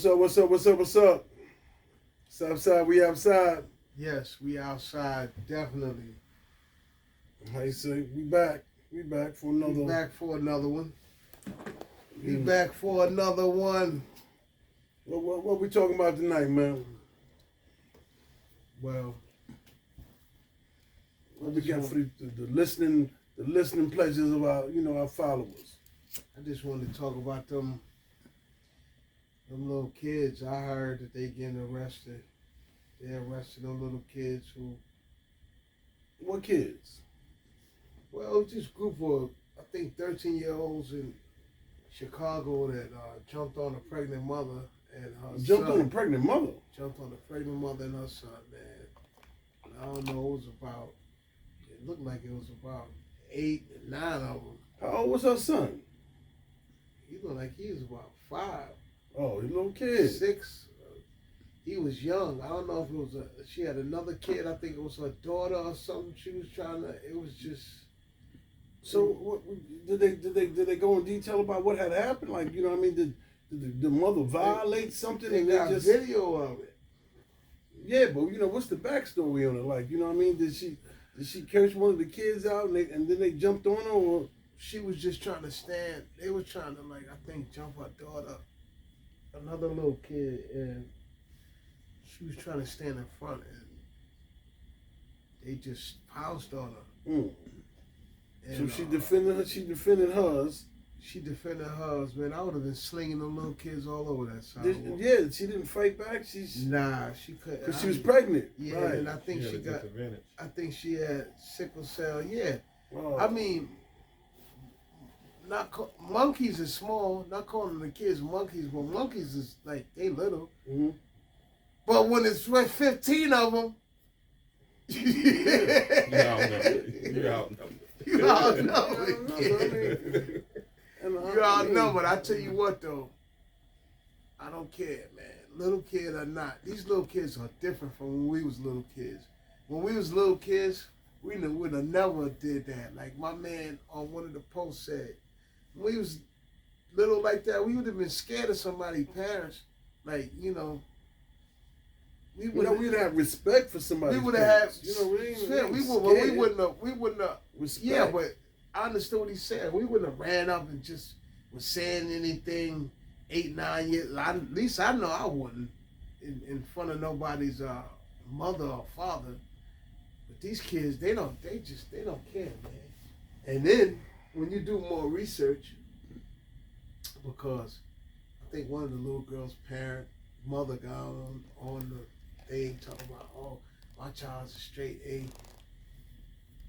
What's up? What's up? What's up? What's up? Southside, we outside. Yes, we outside, definitely. How you say? We back. We back for another. We back for another one. We back for another one. What we talking about tonight, man? Well, What we got for the listening pleasures of our followers. I just wanted to talk about them little kids. I heard that they getting arrested. They arrested them little kids who. What kids? Well, this group of, I think, 13-year-olds in Chicago that jumped on a pregnant mother and her Jumped son. on a pregnant mother. Jumped on a pregnant mother and her son, man. And I don't know, it looked like it was about 8 and 9 of them. How old was her son? He looked like he was about 5. Oh, a little kid. 6. He was young. I don't know if it was she had another kid. I think it was her daughter or something. She was trying to. It was just. So what, did they go in detail about what had happened? Like, you know what I mean? Did the mother violate something? They and got just video of it. Yeah, but what's the backstory on it? Like, you know what I mean? Did she curse one of the kids out and then they jumped on her, or She was just trying to stand. They were trying to, like, I think, jump her daughter, another little kid, and she was trying to stand in front, and they just pounced on her. Mm. And, So she defended her. She defended hers. She defended hers, man. I would have been slinging them little kids all over that sidewalk. Yeah, she didn't fight back. Nah, she couldn't. Because she was pregnant. Yeah, right. and I think she got. I think she had sickle cell. Yeah, Oh. I mean, monkeys is small. Not calling the kids monkeys, but monkeys is like they little. Mm-hmm. But when it's 15 of them, You outnumbered. You outnumbered. I tell you what though, I don't care, man. Little kid or not, these little kids are different from when we was little kids. When we was little kids, we would have never did that. Like my man on one of the posts said, when we was little like that, we would have been scared of somebody's parents. Like, we'd have respect for somebody. We would have had, we wouldn't have. Respect. Yeah, but I understood what he said. We wouldn't have ran up and just was saying anything 8, 9 years. At least I know I wouldn't in front of nobody's mother or father. But these kids, they don't care, man. And then when you do more research, because I think one of the little girl's mother got on the thing talking about, oh, my child's a straight A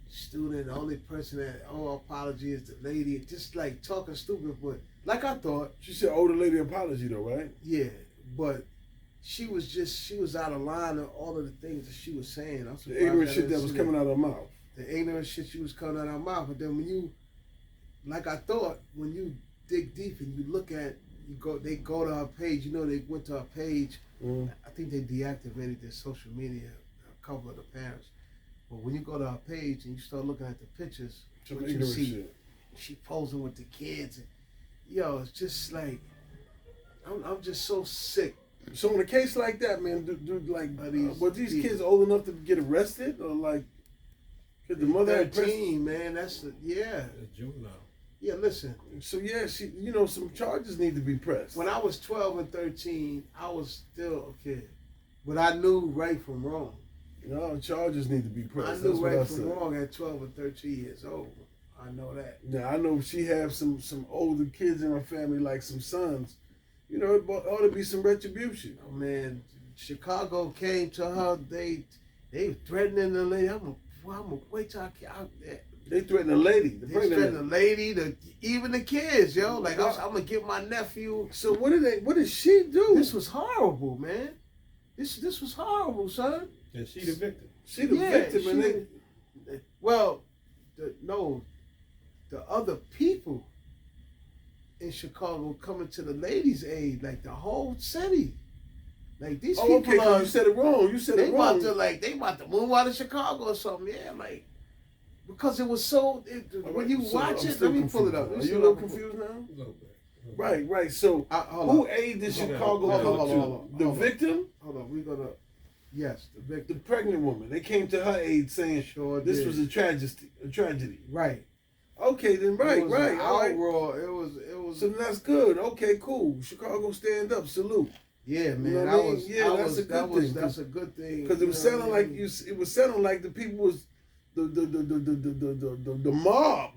student. The only person that apology is the lady. Just like talking stupid, but like I thought. She said older lady apology though, right? Yeah, but she was out of line of all of the things that she was saying. The ignorant shit that was coming out of her mouth. The ignorant shit she was coming out of her mouth. But then when you, like I thought, when you dig deep and you look at, they go to her page. They went to her page. Mm-hmm. I think they deactivated their social media, a couple of the parents. But when you go to her page and you start looking at the pictures, what you see, shit. She posing with the kids. And, it's just like, I'm just so sick. So in a case like that, man, were these kids old enough to get arrested, or like, could the mother 13, man? That's A juvenile. Yeah, listen. So yeah, some charges need to be pressed. When I was 12 and 13, I was still a kid, but I knew right from wrong. No, charges need to be pressed. I knew right from wrong at 12 and 13 years old. I know that. Yeah, I know she has some older kids in her family, like some sons. It ought to be some retribution. Oh man, Chicago came to her. They threatening the lady. I'm gonna wait till They threatened the lady. They threatened the lady, even the kids, yo. Like I'm gonna get my nephew. So what did she do? This was horrible, man. This was horrible, son. And she the victim. She the victim, and the other people in Chicago coming to the ladies' aid, like the whole city. Like these people okay, you said it wrong. You said it wrong. They about to move out of Chicago or something. Yeah, like because it was so. When you watch it, let me pull it up. Are you a little confused now? A little bit. Right. So Hold who on. aided the Hold on, Chicago hold on, killer hold on. The victim? Hold on. We're gonna. Yes, the The victim. pregnant woman. They came to her aid saying Sure this did. was a tragedy. Right. Okay, then It was right. an All right. outroar. It was. So that's good. Okay, cool. Chicago, stand up, salute. Yeah, man. You know what I mean? Yeah, that's a good thing. That's a good thing. Because it was sounding like it was sounding like the people was the mob.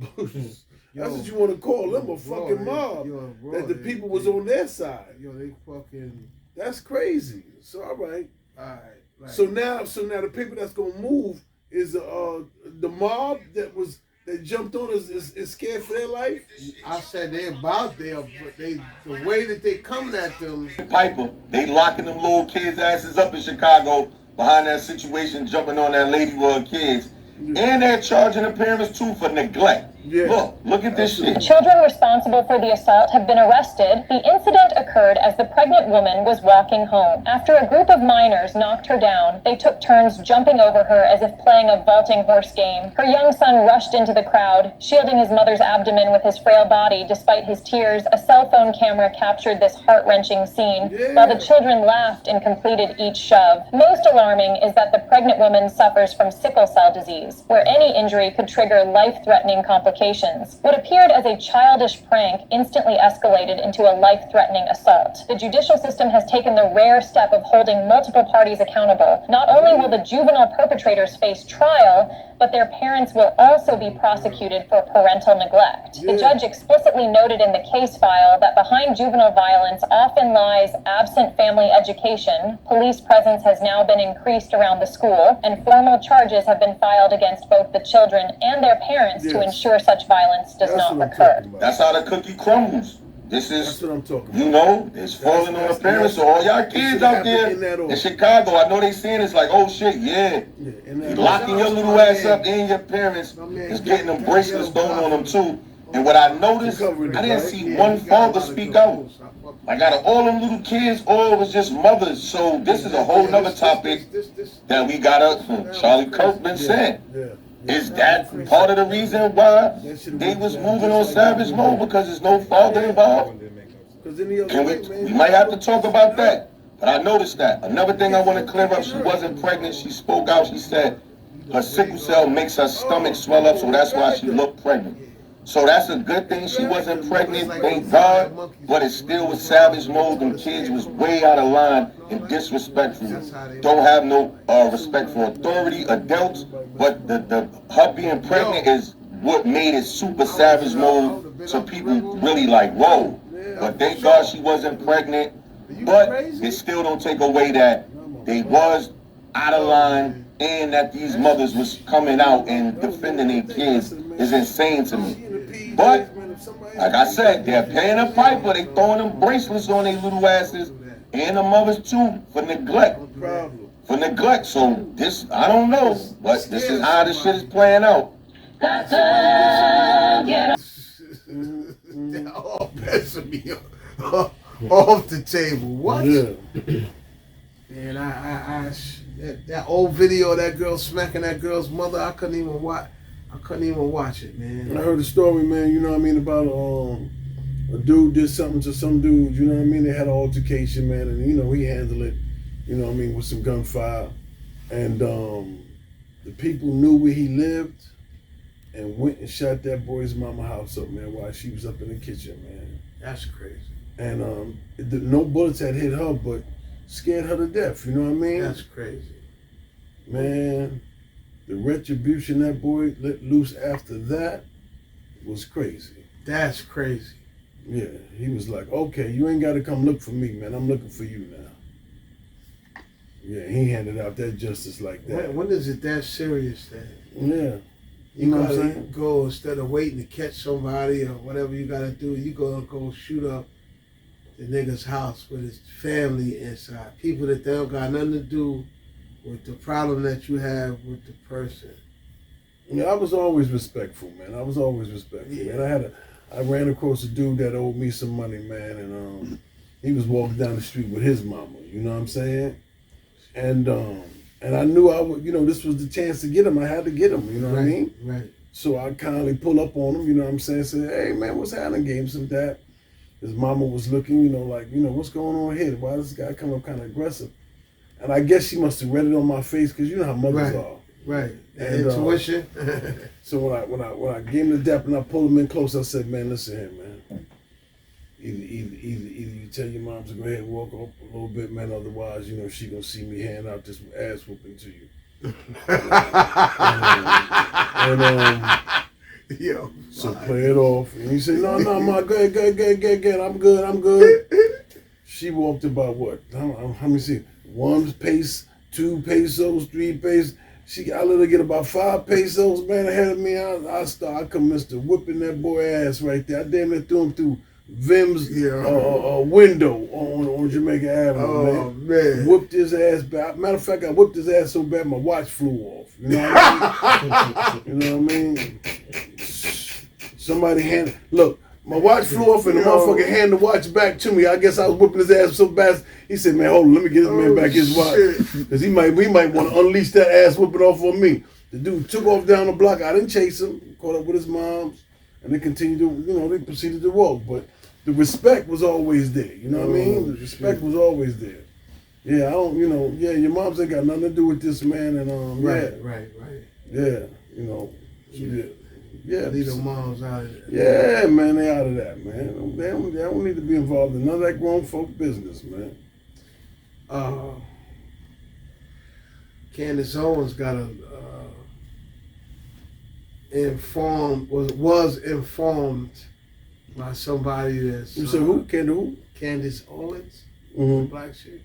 That's what you want to call them, a fucking mob. That the people was on their side. Yo, they fucking. That's crazy. So all right. Alright. Like, So now the people that's gonna move is the mob that jumped on is scared for their life. I said they about there, but the way that they coming at them. Piper, they locking them little kids' asses up in Chicago behind that situation, jumping on that lady with her kids. And they're charging the parents too for neglect. Yeah. Look at this shit. Children responsible for the assault have been arrested. The incident occurred as the pregnant woman was walking home. After a group of minors knocked her down, they took turns jumping over her as if playing a vaulting horse game. Her young son rushed into the crowd, shielding his mother's abdomen with his frail body. Despite his tears, a cell phone camera captured this heart-wrenching scene, while the children laughed and completed each shove. Most alarming is that the pregnant woman suffers from sickle cell disease, where any injury could trigger life-threatening complications. What appeared as a childish prank instantly escalated into a life-threatening assault. The judicial system has taken the rare step of holding multiple parties accountable. Not only will the juvenile perpetrators face trial, but their parents will also be prosecuted for parental neglect. The judge explicitly noted in the case file that behind juvenile violence often lies absent family education. Police presence has now been increased around the school, and formal charges have been filed against both the children and their parents to ensure such violence does not recur. That's how the cookie crumbles. This That's is, what I'm talking about. you know, it's falling on the parents. So all y'all kids out there in Chicago, I know they saying it's like, oh shit, yeah. You locking your little ass up and your parents is getting them bracelets thrown on them too. And what I noticed, I didn't see one father speak out. Like out of all them little kids, all was just mothers. So this is a whole nother topic that we gotta, Charlie Kirkman said. Is that part of the reason why they was moving on savage mode, because there's no father involved? We might have to talk about that. But I noticed that. Another thing I want to clear up, she wasn't pregnant. She spoke out. She said her sickle cell makes her stomach swell up, so that's why she looked pregnant. So that's a good thing she wasn't pregnant, thank God, but it still was savage mode. Them kids was way out of line and disrespectful. Don't have no respect for authority, adults, but her being pregnant is what made it super savage mode, so people really like, whoa. But thank God she wasn't pregnant, but it still don't take away that they was out of line and that these mothers was coming out and defending their kids is insane to me. But, like I said, they're paying a piper, they throwing them bracelets on their little asses, and the mothers too, for neglect. For neglect, so this, I don't know, but this is how this shit is playing out. All bets are me off the table. What? Man, that old video of that girl smacking that girl's mother, I couldn't even watch it, man. I heard a story, man, you know what I mean, about a dude did something to some dude, you know what I mean? They had an altercation, man, and you know, he handled it, you know what I mean, with some gunfire. And the people knew where he lived and went and shot that boy's mama house up, man, while she was up in the kitchen, man. That's crazy. And no bullets had hit her, but scared her to death, you know what I mean? That's crazy. Man, the retribution that boy let loose after that was crazy. That's crazy. Yeah, he was like, okay, you ain't got to come look for me, man. I'm looking for you now. Yeah, he handed out that justice like that. When is it that serious then? Yeah. You know what I'm saying? Go, instead of waiting to catch somebody or whatever you got to do, you go shoot up the nigga's house with his family inside. People that they don't got nothing to do with the problem that you have with the person. Yeah, I was always respectful, man. I was always respectful, man. I ran across a dude that owed me some money, man, and he was walking down the street with his mama. You know what I'm saying? And I knew I would, you know, this was the chance to get him. I had to get him. You know what I mean? Right. So I kindly pull up on him. You know what I'm saying? Say, hey man, what's happening? Gave him some that. his mama was looking, you know, like, you know, what's going on here? Why does this guy come up kind of aggressive? And I guess she must have read it on my face because you know how mothers are. Right. And, Intuition. So when I gave him the dap and I pulled him in close, I said, man, listen here, man. Either you tell your mom to go ahead and walk up a little bit, man. Otherwise, you know, she gonna see me hand out this ass whooping to you. Yo. So play it off. And he said, no, ma, go ahead. I'm good. She walked about what? How many see? 1 pace, 2 pesos, 3 pesos. I let her get about 5 pesos, man, ahead of me. I commenced to whipping that boy ass right there. I damn near threw him through Vim's window on Jamaica Avenue, man. Whipped his ass back. Matter of fact, I whipped his ass so bad my watch flew off. You know what I mean? You know what I mean? Somebody look, my watch flew off and the motherfucker handed the watch back to me. I guess I was whipping his ass so bad. He said, man, hold on, let me get this man back his watch. Because we might want to unleash that ass whooping off on me. The dude took off down the block. I didn't chase him. Caught up with his moms. And they continued to, you know, they proceeded to walk. But the respect was always there. You know what I mean? The respect was always there. Yeah, your moms ain't got nothing to do with this, man. And Right. Yeah, you know. Yeah. Leave the moms out of it. Yeah, man, they out of that, man. They don't need to be involved in none of that grown folk business, man. Candace Owens got was informed by somebody that's You said who? Candace Owens, Mm-hmm. black chick.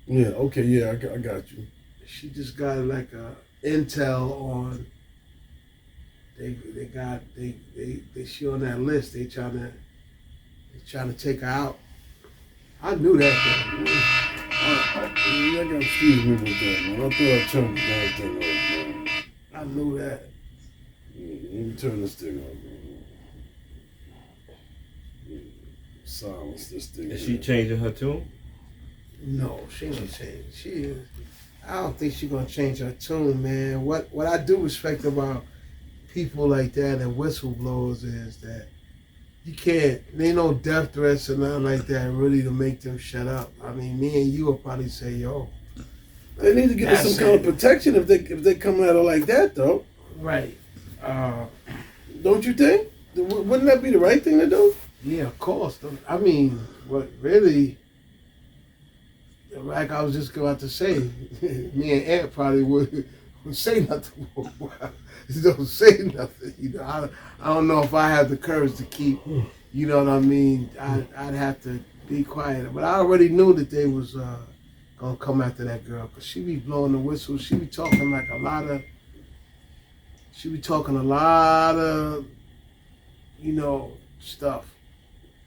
Yeah, okay, yeah, I got you. She just got like a intel on she on that list. They trying to take her out. I knew that though. You gotta excuse me with that, man. I thought I turned the damn thing off, man. I knew that. Let me turn this thing off, man. Silence this thing. Is she changing her tune? No, she ain't gonna change. I don't think she's gonna change her tune, man. What I do respect about people like that and whistleblowers is that you can't. There ain't no death threats or nothing like that really to make them shut up. I mean, me and you will probably say, "Yo." They need to give us some kind of protection if they come at her like that, though. Right. Don't you think? Wouldn't that be the right thing to do? Yeah, of course. I mean, what really, like I was just about to say, me and Aunt probably would say nothing. Don't say nothing. You know, I don't know if I have the courage to keep. You know what I mean? I'd have to be quiet. But I already knew that they was gonna come after that girl because she be blowing the whistle. She be talking like a lot of. She be talking a lot of, you know, stuff.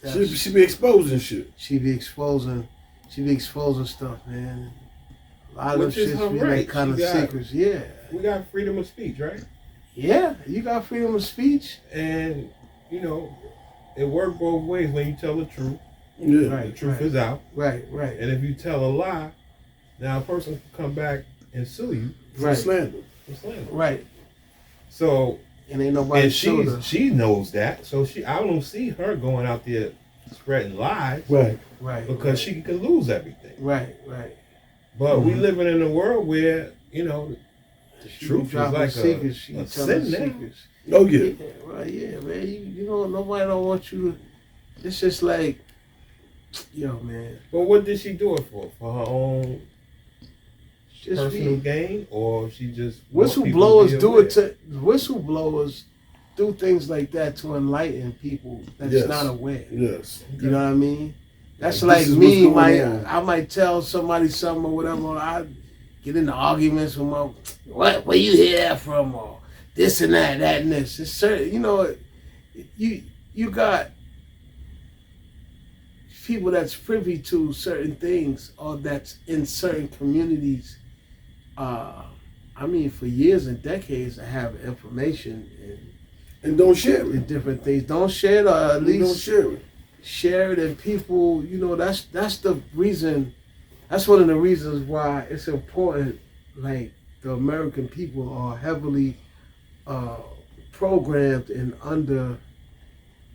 She be exposing shit. She be exposing stuff, man. A lot Which of is shit her be right. like kind of secrets. Yeah. We got freedom of speech, right? Yeah, you got freedom of speech. And, you know, it works both ways when you tell the truth. Yeah. The truth is out. Right. And if you tell a lie, now a person can come back and sue you For slander. for slander. Right. So, And ain't nobody and showed her. she knows that. So I don't see her going out there spreading lies. Right. Right. Because she could lose everything. Right. But we living in a world where, you know, the She truth be is dropping like secrets. She a be telling sin now. secrets. Oh yeah. Right, yeah, man. You know, nobody don't want you to. It's just like, yo, man. But what did she do it for? For her own Just personal be. gain, or she just want people Whistleblowers to be do aware? it to. Whistleblowers do things like that to enlighten people that's Yes. not aware. Yes. You know what I mean? That's Like, like this is me. what's going on. I might tell somebody something or whatever. I get into arguments with my where you hear that from, or this and that and this. It's certain, you know. You got people that's privy to certain things or that's in certain communities. I mean, for years and decades, I have information And don't share and it. different things. Don't share it, or at Don't least share it. share it, and people, you know, that's the reason. That's one of the reasons why it's important. Like the American people are heavily programmed and under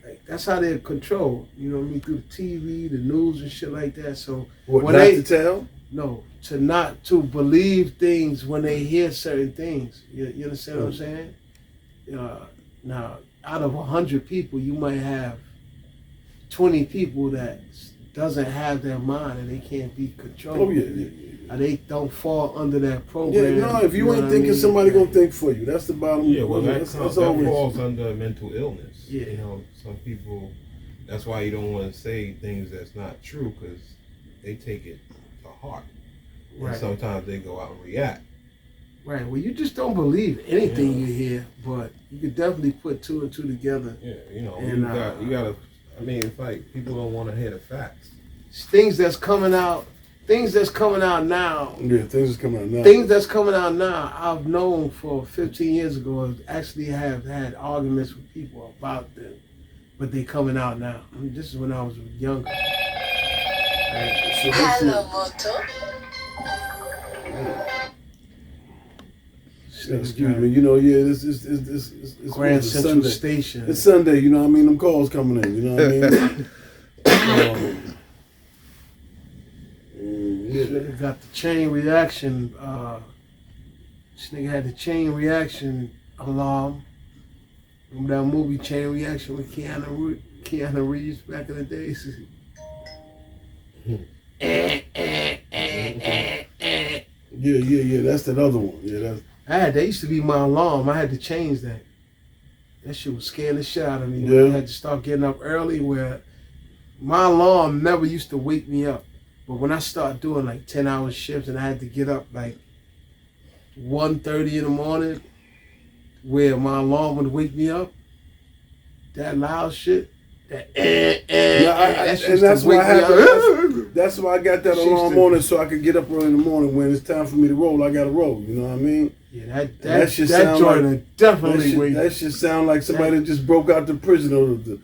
Like, that's how they're controlled. You know what I mean? Through the TV, the news, and shit like that. So What, when not they to tell? no to not to believe things when they hear certain things. You understand what I'm saying? Now, out of 100 people, you might have 20 people that doesn't have their mind and they can't be controlled. Oh yeah. They don't fall under that program. Yeah, no, if you ain't know what thinking, I mean? somebody gonna think for you. That's the bottom. Yeah, well, that that's that falls under mental illness. Yeah. You know, some people. That's why you don't want to say things that's not true because they take it to heart. Right. And sometimes they go out and react. Right. Well, you just don't believe anything you hear, but you could definitely put two and two together. Yeah, you know, And, you gotta. I mean, it's like people don't want to hear the facts. Things that's coming out now. Yeah, things is coming out now. Things that's coming out now, I've known for 15 years ago. Actually, have had arguments with people about them, but they coming out now. I mean, this is when I was younger. Right? So Hello, Moto. excuse me. You know, yeah, it's Grand it's Central Sunday. Station. It's Sunday. You know what I mean? Them calls coming in. You know what I mean? This nigga got the chain reaction. This nigga had the chain reaction alarm. Remember that movie Chain Reaction with Keanu Reeves back in the days? Yeah. That's that other one. Yeah, that's. That used to be my alarm. I had to change that. That shit was scaring the shit out of me. Yeah. I had to start getting up early where my alarm never used to wake me up. But when I started doing like 10-hour shifts and I had to get up like 1:30 in the morning where my alarm would wake me up, that loud shit, that that shit and that's used to wake why I me have up. that's why I got that She alarm used to- on it so I could get up early in the morning when it's time for me to roll. I gotta roll. You know what I mean? Yeah, That that shit that sound joint like- would definitely wake That shit sound like somebody that just broke out the prison or the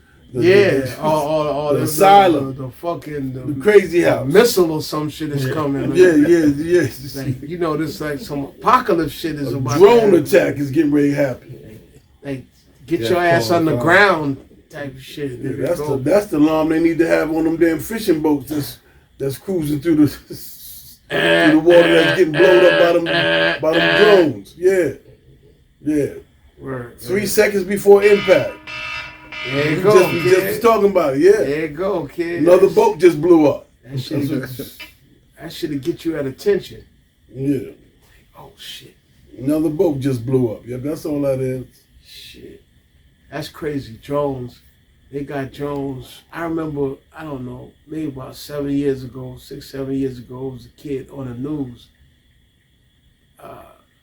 all the asylum. the fucking the crazy house. missile or some shit is coming. Yeah. Like, you know, this like some apocalypse shit is A about drone to attack is getting ready to happen. Like, get Yeah, your ass call on the it ground type of shit. Yeah, Nigga, that's the alarm they need to have on them damn fishing boats that's cruising through the through the water that's getting blown up by them drones. Yeah. Word. 3 seconds before impact. There you We go, just kid. was talking about it. Yeah. There you go, kid. Another boat just blew up. That shit'll get you at attention. Yeah. Oh shit. Another boat just blew up. Yep, that's all that is. Shit. That's crazy. Drones. They got drones. I remember, I don't know, maybe about 7 years ago, 6-7 years ago, it was a kid on the news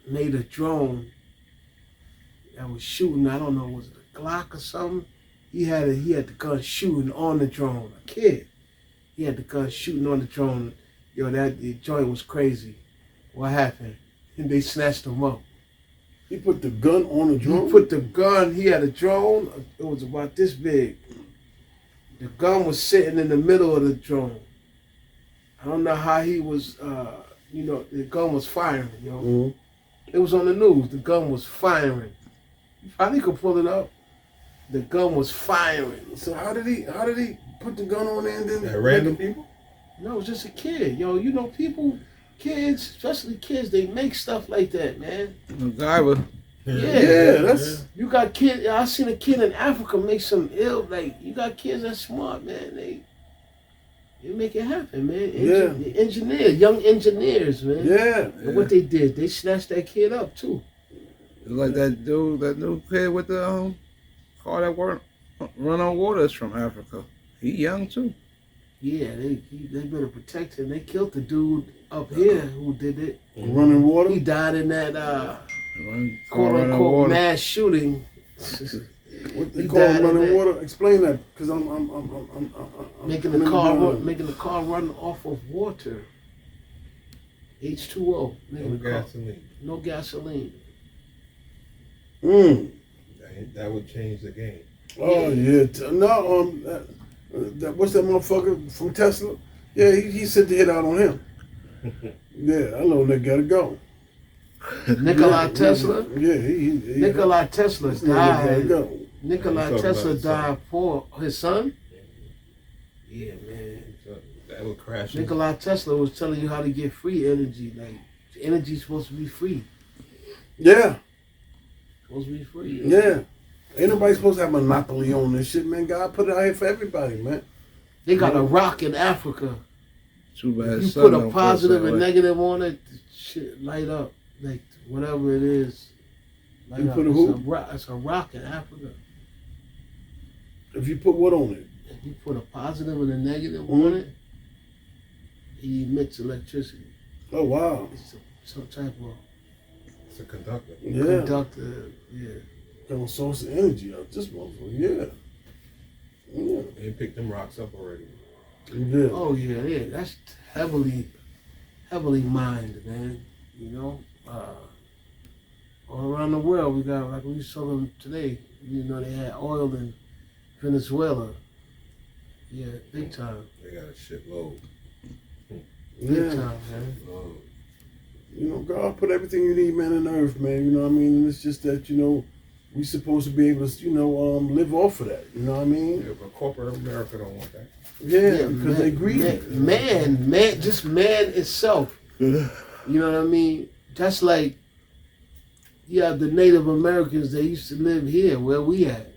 made a drone that was shooting, I don't know, was it a Glock or something? He had the gun shooting on the drone. A kid. He had the gun shooting on the drone. Yo, the joint was crazy. What happened? And they snatched him up. He put the gun on the drone. He had a drone, it was about this big. The gun was sitting in the middle of the drone. I don't know how he was, the gun was firing, yo. Mm-hmm. It was on the news, the gun was firing. You probably could pull it up. The gun was firing. So how did he put the gun on there and then At random people? No, it was just a kid. Yo, you know, kids, especially kids, they make stuff like that, man. MacGyver. Yeah, that's You got kids. I seen a kid in Africa make some ill. Like, you got kids that's smart, man. They make it happen, man. Young engineers, man. yeah. And what they did, they snatched that kid up too. Like that dude, that new kid with the car that run on water is from Africa. He young too. Yeah, they better protect him. They killed the dude up here who did it. Running water. He died in that quote Running unquote water. mass shooting. What they He call died in running that. water? Explain that, because I'm Making I'm the in car the- run, making the car run off of water. H2O. No gasoline. No gasoline. That would change the game. Oh yeah. No. What's that motherfucker from Tesla? Yeah, he sent the hit out on him. Yeah, I know that gotta go. Nikola Tesla. Yeah, he Nikola Tesla's that gotta died. go. Nikola talking Tesla about his son. died poor. His son? Yeah, man. So that would crash. Nikola Tesla was telling you how to get free energy. Like, energy's supposed to be free. Yeah, Supposed to be free. yeah. Ain't nobody supposed to have monopoly on this shit, man. God put it out here for everybody, man. They got a rock in Africa. Too bad. You son put a don't positive feel and that way. negative on it, shit light up. Like, whatever it is. Light You up. put a It's who? It's a rock in Africa. If you put what on it? If you put a positive and a negative Mhm. on it, it emits electricity. Oh wow. It's some type of It's a conductor. Yeah. conductor. Yeah. Got a source of energy out this motherfucker. Yeah. Yeah. They picked them rocks up already. Yeah. Oh yeah. That's heavily mined, man. You know, all around the world we got, like we saw them today. You know, they had oil in Venezuela. Yeah, big time. They got a shitload. Big Yeah. time, man. Shitload. You know, God put everything you need, man, in earth, man. You know what I mean? And it's just that, you know, we supposed to be able to, you know, live off of that. You know what I mean? Yeah, but corporate America don't want that. Yeah, because they greedy. Man, just man itself. You know what I mean? That's like, you have the Native Americans that used to live here, where we at.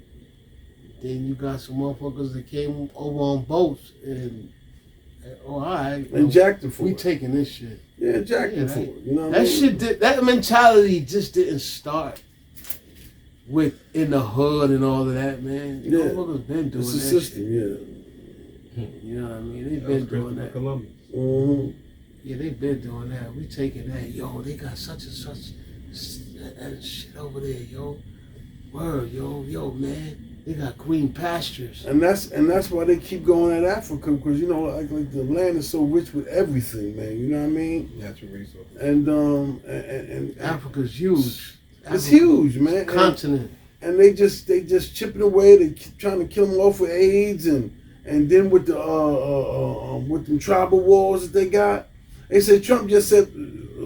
Then you got some motherfuckers that came over on boats and all right. And jacked them for we it. taking this shit. Yeah, jacked them Yeah, for it. You know what I That mean? shit that mentality just didn't start with in the hood and all of that, man. Yeah. Motherfuckers been doing It's a that system, shit. yeah. You know what I mean? They've That been was doing Christopher that. Columbus. Mm-hmm. Yeah, they been doing that. We taking that. Yo, they got such and such that shit over there, yo. Word, yo, man. They got green pastures. And that's why they keep going at Africa, because you know, like the land is so rich with everything, man. You know what I mean? Natural resources. And Africa's huge. it's Africa- huge, man. Continent. And they just chipping away. They keep trying to kill them off with AIDS, and then with the with them tribal wars that they got. They said Trump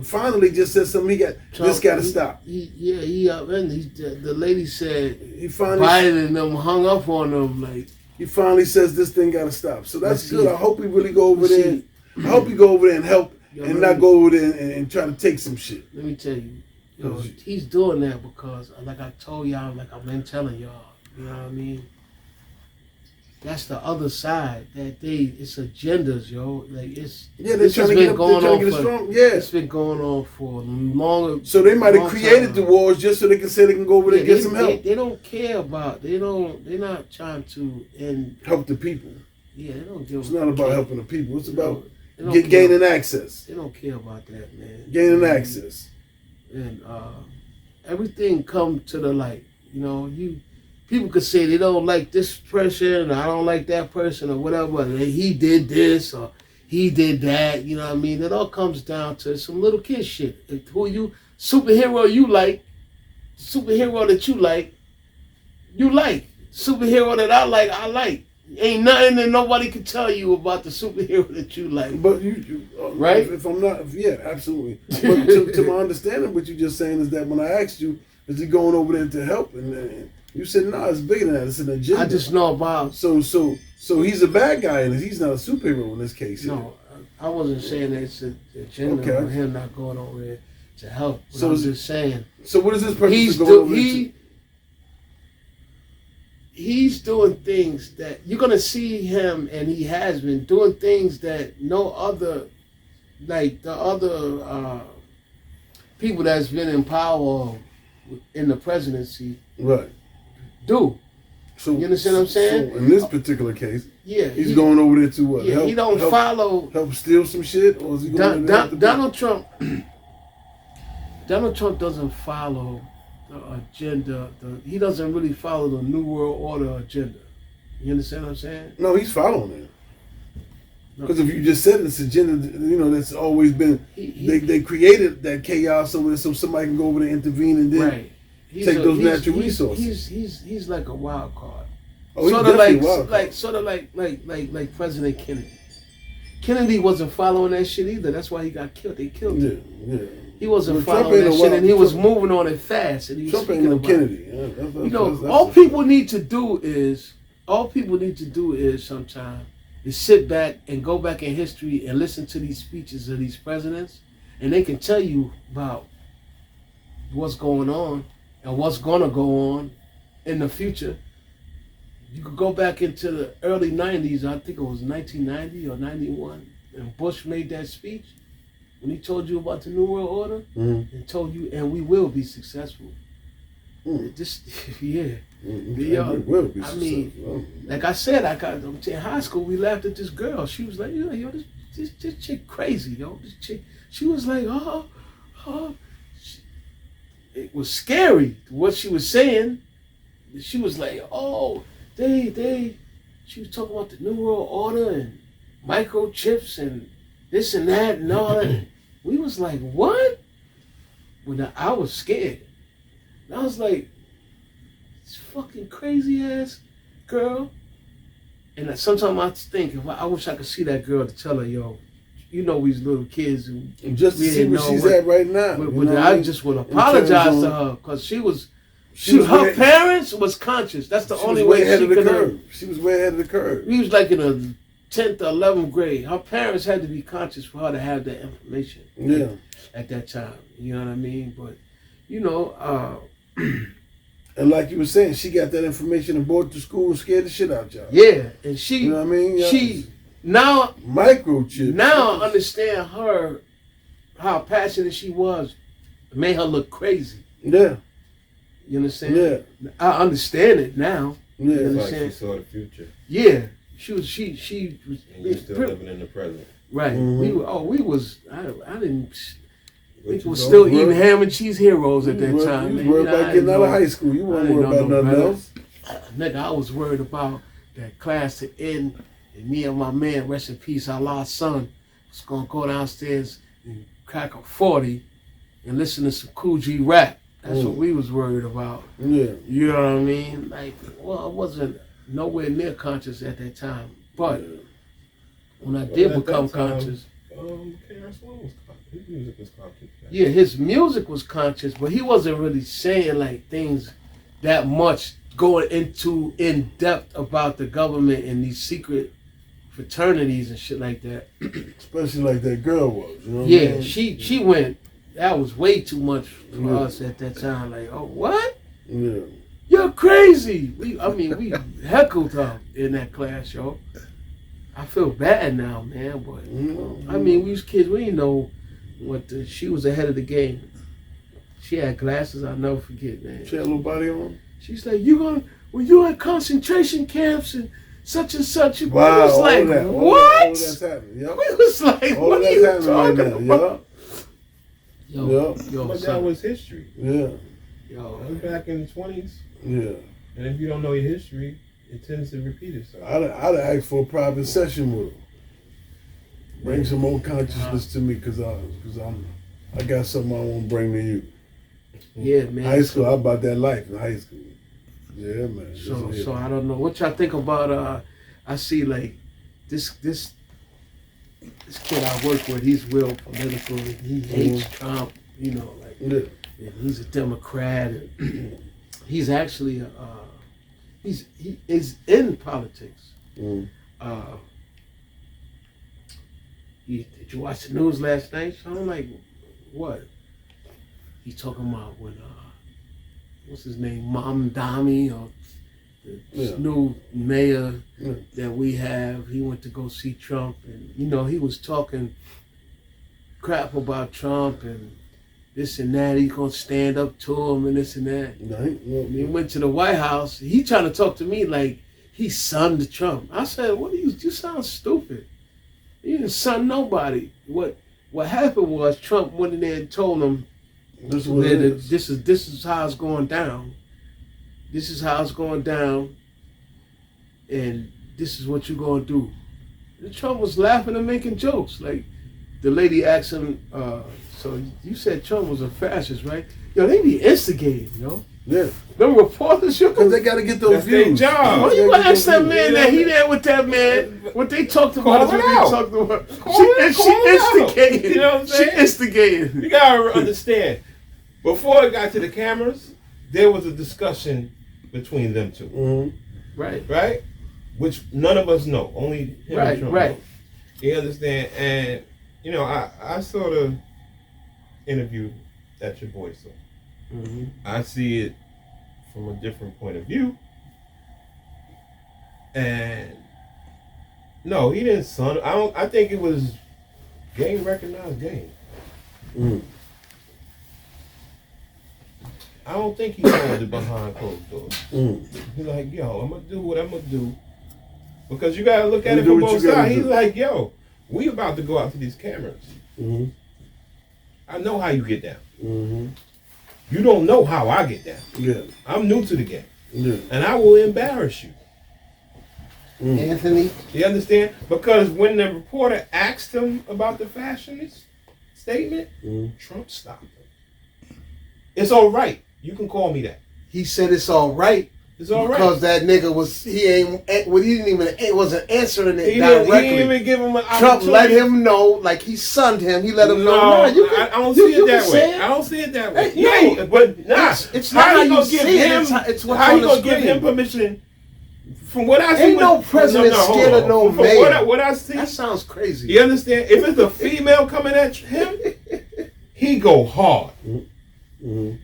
finally just said something. This got to stop. He up and the lady said He finally Biden and them hung up on them like. he finally says this thing got to stop. So that's Let's good. see. I hope he really go over Let's there. see. I hope he go over there and help, Yo, and let not me- go over there and try to take some shit. Let me tell you, yo, Yes. he's doing that because, like I told y'all, like I've been telling y'all, you know what I mean? That's the other side. It's agendas, yo. Like it's Yeah, they're this trying has to been get going they're trying on to get for- strong. Yeah. It's been going on for longer. So they might have long created time. the wars just so they can say they can go over there and get some help. They don't care about. They're not trying to end. Help the people. Yeah, they don't give. It's not about helping the people. It's about They don't care. gaining access. They don't care about that, man. Gaining access. And everything come to the light. You know, people could say they don't like this person, or I don't like that person, or whatever. And he did this, or he did that. You know what I mean? It all comes down to some little kid shit. Who superhero you like, superhero that you like. Superhero that I like. Ain't nothing that nobody can tell you about the superhero that you like. But you Right? If I'm not, yeah, absolutely. But to my understanding, what you're just saying is that when I asked you, is he going over there to help, and you said no, it's bigger than that. It's an agenda. I just know about. So he's a bad guy, and he's not a superhero in this case. No, I wasn't saying that it's an agenda Okay. for him not going over there to help. But So I'm is just saying So what is his purpose he's of going over there? he's doing things that you're gonna see him, and he has been doing things that no other, like the other people that's been in power in the presidency Right. do. So You understand what I'm saying? So in this particular case, Yeah, he's going over there to what? Yeah, he don't follow. Help steal some shit, or is he going over there to Donald Trump. Donald Trump doesn't follow the agenda. He doesn't really follow the New World Order agenda. You understand what I'm saying? No, he's following it. No. Because if you just said this agenda, you know, that's always been. They created that chaos over there so somebody can go over there and intervene and then right. take those natural resources. He's like a wild card. Oh, he's Sort of definitely like, a wild card. like President Kennedy. Kennedy wasn't following that shit either. That's why he got killed. They killed him. Yeah. He wasn't Trump following ain't that no shit, and he wild- was moving on it fast, and he was Trump ain't speaking no about Kennedy. You know, all people need to do is sometimes is sit back and go back in history and listen to these speeches of these presidents, and they can tell you about what's going on and what's gonna go on in the future. You could go back into the early 90s, I think it was 1990 or 91, and Bush made that speech when he told you about the New World Order and told you, and we will be successful. Just, yeah. We will be I mean, successful. like I said, in high school, we laughed at this girl. She was like, yo, this chick crazy, yo. This chick, she was like, it was scary what she was saying. She was like, she was talking about the New World Order and microchips and this and that and all that. We was like, what? When I was scared. And I was like, this fucking crazy ass girl. And sometimes I think, I wish I could see that girl to tell her, yo, you know, these little kids. And just to see where she's at right now. I just would apologize to her because her parents was conscious. That's the only way she could have. She was way ahead of the curve. We was like in a 10th or 11th grade. Her parents had to be conscious for her to have that information. Yeah. At that time. You know what I mean? But, you know, and like you were saying, she got that information and brought it to school and scared the shit out y'all. Yeah, and she, you know what I mean? She now microchip. Now I understand her, how passionate she was, made her look crazy. Yeah. You understand? Yeah. I understand it now. Yeah. You Like understand? she saw the future. Yeah, she was. And you're still living in the present. Right. Mm-hmm. We was. I didn't. We was still eating ham and cheese heroes at that time. You was worried about getting out of high school. You weren't worried about nothing else. Nigga, I was worried about that class to end, and me and my man, rest in peace, our lost son, was gonna go downstairs and crack a 40 and listen to some Cool G rap. That's what we was worried about. Yeah. You know what I mean? Like, well, I wasn't nowhere near conscious at that time. But when I did become conscious, KRS-One was conscious. His music was conscious. Yeah, his music was conscious, but he wasn't really saying like things that much, going into in depth about the government and these secret fraternities and shit like that. Especially like that girl was. You know what Yeah, I mean? she went. That was way too much for us at that time. Like, oh, what? Yeah. You're crazy. We heckled her in that class, yo. I feel bad now, man, but I mean, we was kids. We didn't know what she was ahead of the game. She had glasses. I'll never forget, man. She had a little body on. She's like, when you at concentration camps and such, wow, we was like, that, what? all that's happening. Yep. We was like, all what are that's you happening talking right now. about? Yo, But that was history. Yeah. That was back in the 20s. Yeah. And if you don't know your history, it tends to repeat itself. I'd ask for a private session with her. Bring some more consciousness to me, cause I got something I want to bring to you. Yeah, man. High school, I about that life in high school. Yeah, man. So I don't know what y'all think about. I see like this kid I work with. He's real political. He hates Trump. You know, like, and he's a Democrat. And he's actually he is in politics. Did you watch the news last night? So I'm like, what? He talking about when what's his name, Mamdani, or the new mayor that we have. He went to go see Trump, and you know he was talking crap about Trump and this and that. He's gonna stand up to him and this and that. He went to the White House. He trying to talk to me like he son to Trump. I said, "What are you? You sound stupid. You didn't son nobody." What happened was Trump went in there and told him, "This is how it's going down. This is how it's going down, and this is what you're gonna do." And Trump was laughing and making jokes. Like the lady asked him, "So you said Trump was a fascist, right?" Yo, they be instigating, yo. Yeah. Them reporters should Because they got to get those That's their views. job. Well, They you gotta gonna get ask those that views. man that he there with that man? What they talked Call about is what it they out. talked about. Call She it out. instigated. You know what I'm saying? She instigated. You gotta understand. Before it got to the cameras, there was a discussion between them two, Mm-hmm. Right. right? Which none of us know. Only him Right, and Trump right. know. You understand? And you know, I saw the interview that your boy saw. Mm-hmm. I see it from a different point of view. And no, he didn't son. I think it was game recognized game. Mm. I don't think he told it behind closed doors. Mm. He's like, yo, I'm gonna do what I'm gonna do. Because you gotta look at You it do from what both you gotta sides. He's do. like, yo, we about to go out to these cameras. Mm-hmm. I know how you get down. Mm-hmm. You don't know how I get down. Yeah. I'm new to the game. Yeah. And I will embarrass you. Mm. Anthony. You understand? Because when the reporter asked him about the fashionist statement, Mm. Trump stopped him. It's all right. You can call me that. He said it's all right It's all right. because that nigga wasn't answering it He directly. didn't even give him an Trump opportunity. let him know, like he sunned him. He let him know. No, Nah, you can, I don't you- see you it can that say way. it. I don't see it that way. Hey, Yeah, but nah. It's not how you you gonna see give it. him? It's what's How on you the gonna give screen. him permission? From what I see, Ain't no president scared of no From mayor. what I see, That sounds crazy. you understand? If it's a female coming at him, he go hard. Mm-hmm.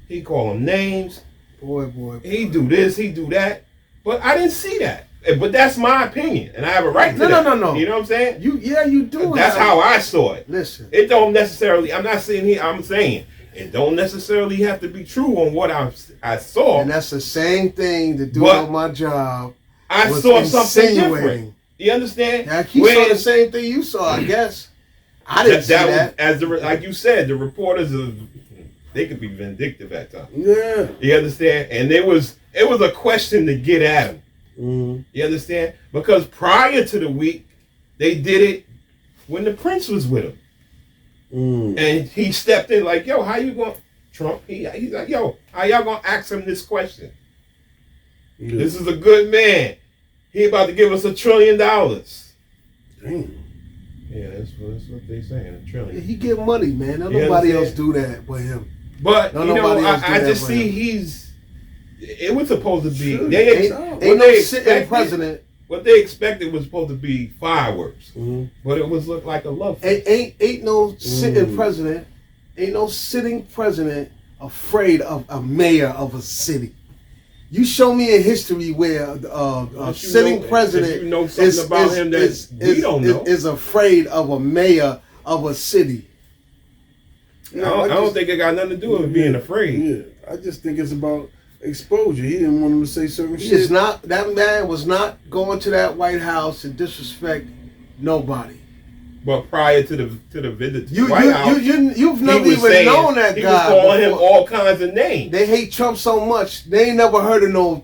He call them names. Boy. He do this. He do that. But I didn't see that. But that's my opinion, and I have a right to No, that. no. You know what I'm saying? You do. That's how I saw it. Listen. It don't necessarily. I'm not saying here. I'm saying it don't necessarily have to be true on what I saw. And that's the same thing to do But on my job. I was saw something different. insinuating. You understand? Now, he saw the same thing you saw, I guess. I didn't see that. Was, like you said, the reporters they could be vindictive at times. Yeah. You understand? And it was a question to get at him. Mm-hmm. You understand? Because prior to the week, they did it when the prince was with him. Mm. And he stepped in like, yo, how you going, Trump? He's like, yo, how y'all gonna ask him this question? Yeah. This is a good man. He about to give us $1 trillion. Damn. Yeah, that's what they saying, $1 trillion. He get money, man. Don't You nobody understand? else do that but him. But No, you know, nobody else do I that just but see him. it was supposed to be. Sure. They Ain't what no they sitting expected- president. What they expected was supposed to be fireworks, Mm-hmm. but it was looked like a love fest. Ain't no sitting president. Ain't no sitting president afraid of a mayor of a city. You show me in history where a But you sitting know- president you know something about him that we don't know. is afraid of a mayor of a city. I don't think it got nothing to do with being afraid. Yeah, I just think it's about exposure. He didn't want him to say certain He shit. is not. That man was not going to that White House to disrespect nobody. But prior to the visit to the You've White House, never he was even saying- known that he guy. was calling him before. all kinds of names. They hate Trump so much they ain't never heard of no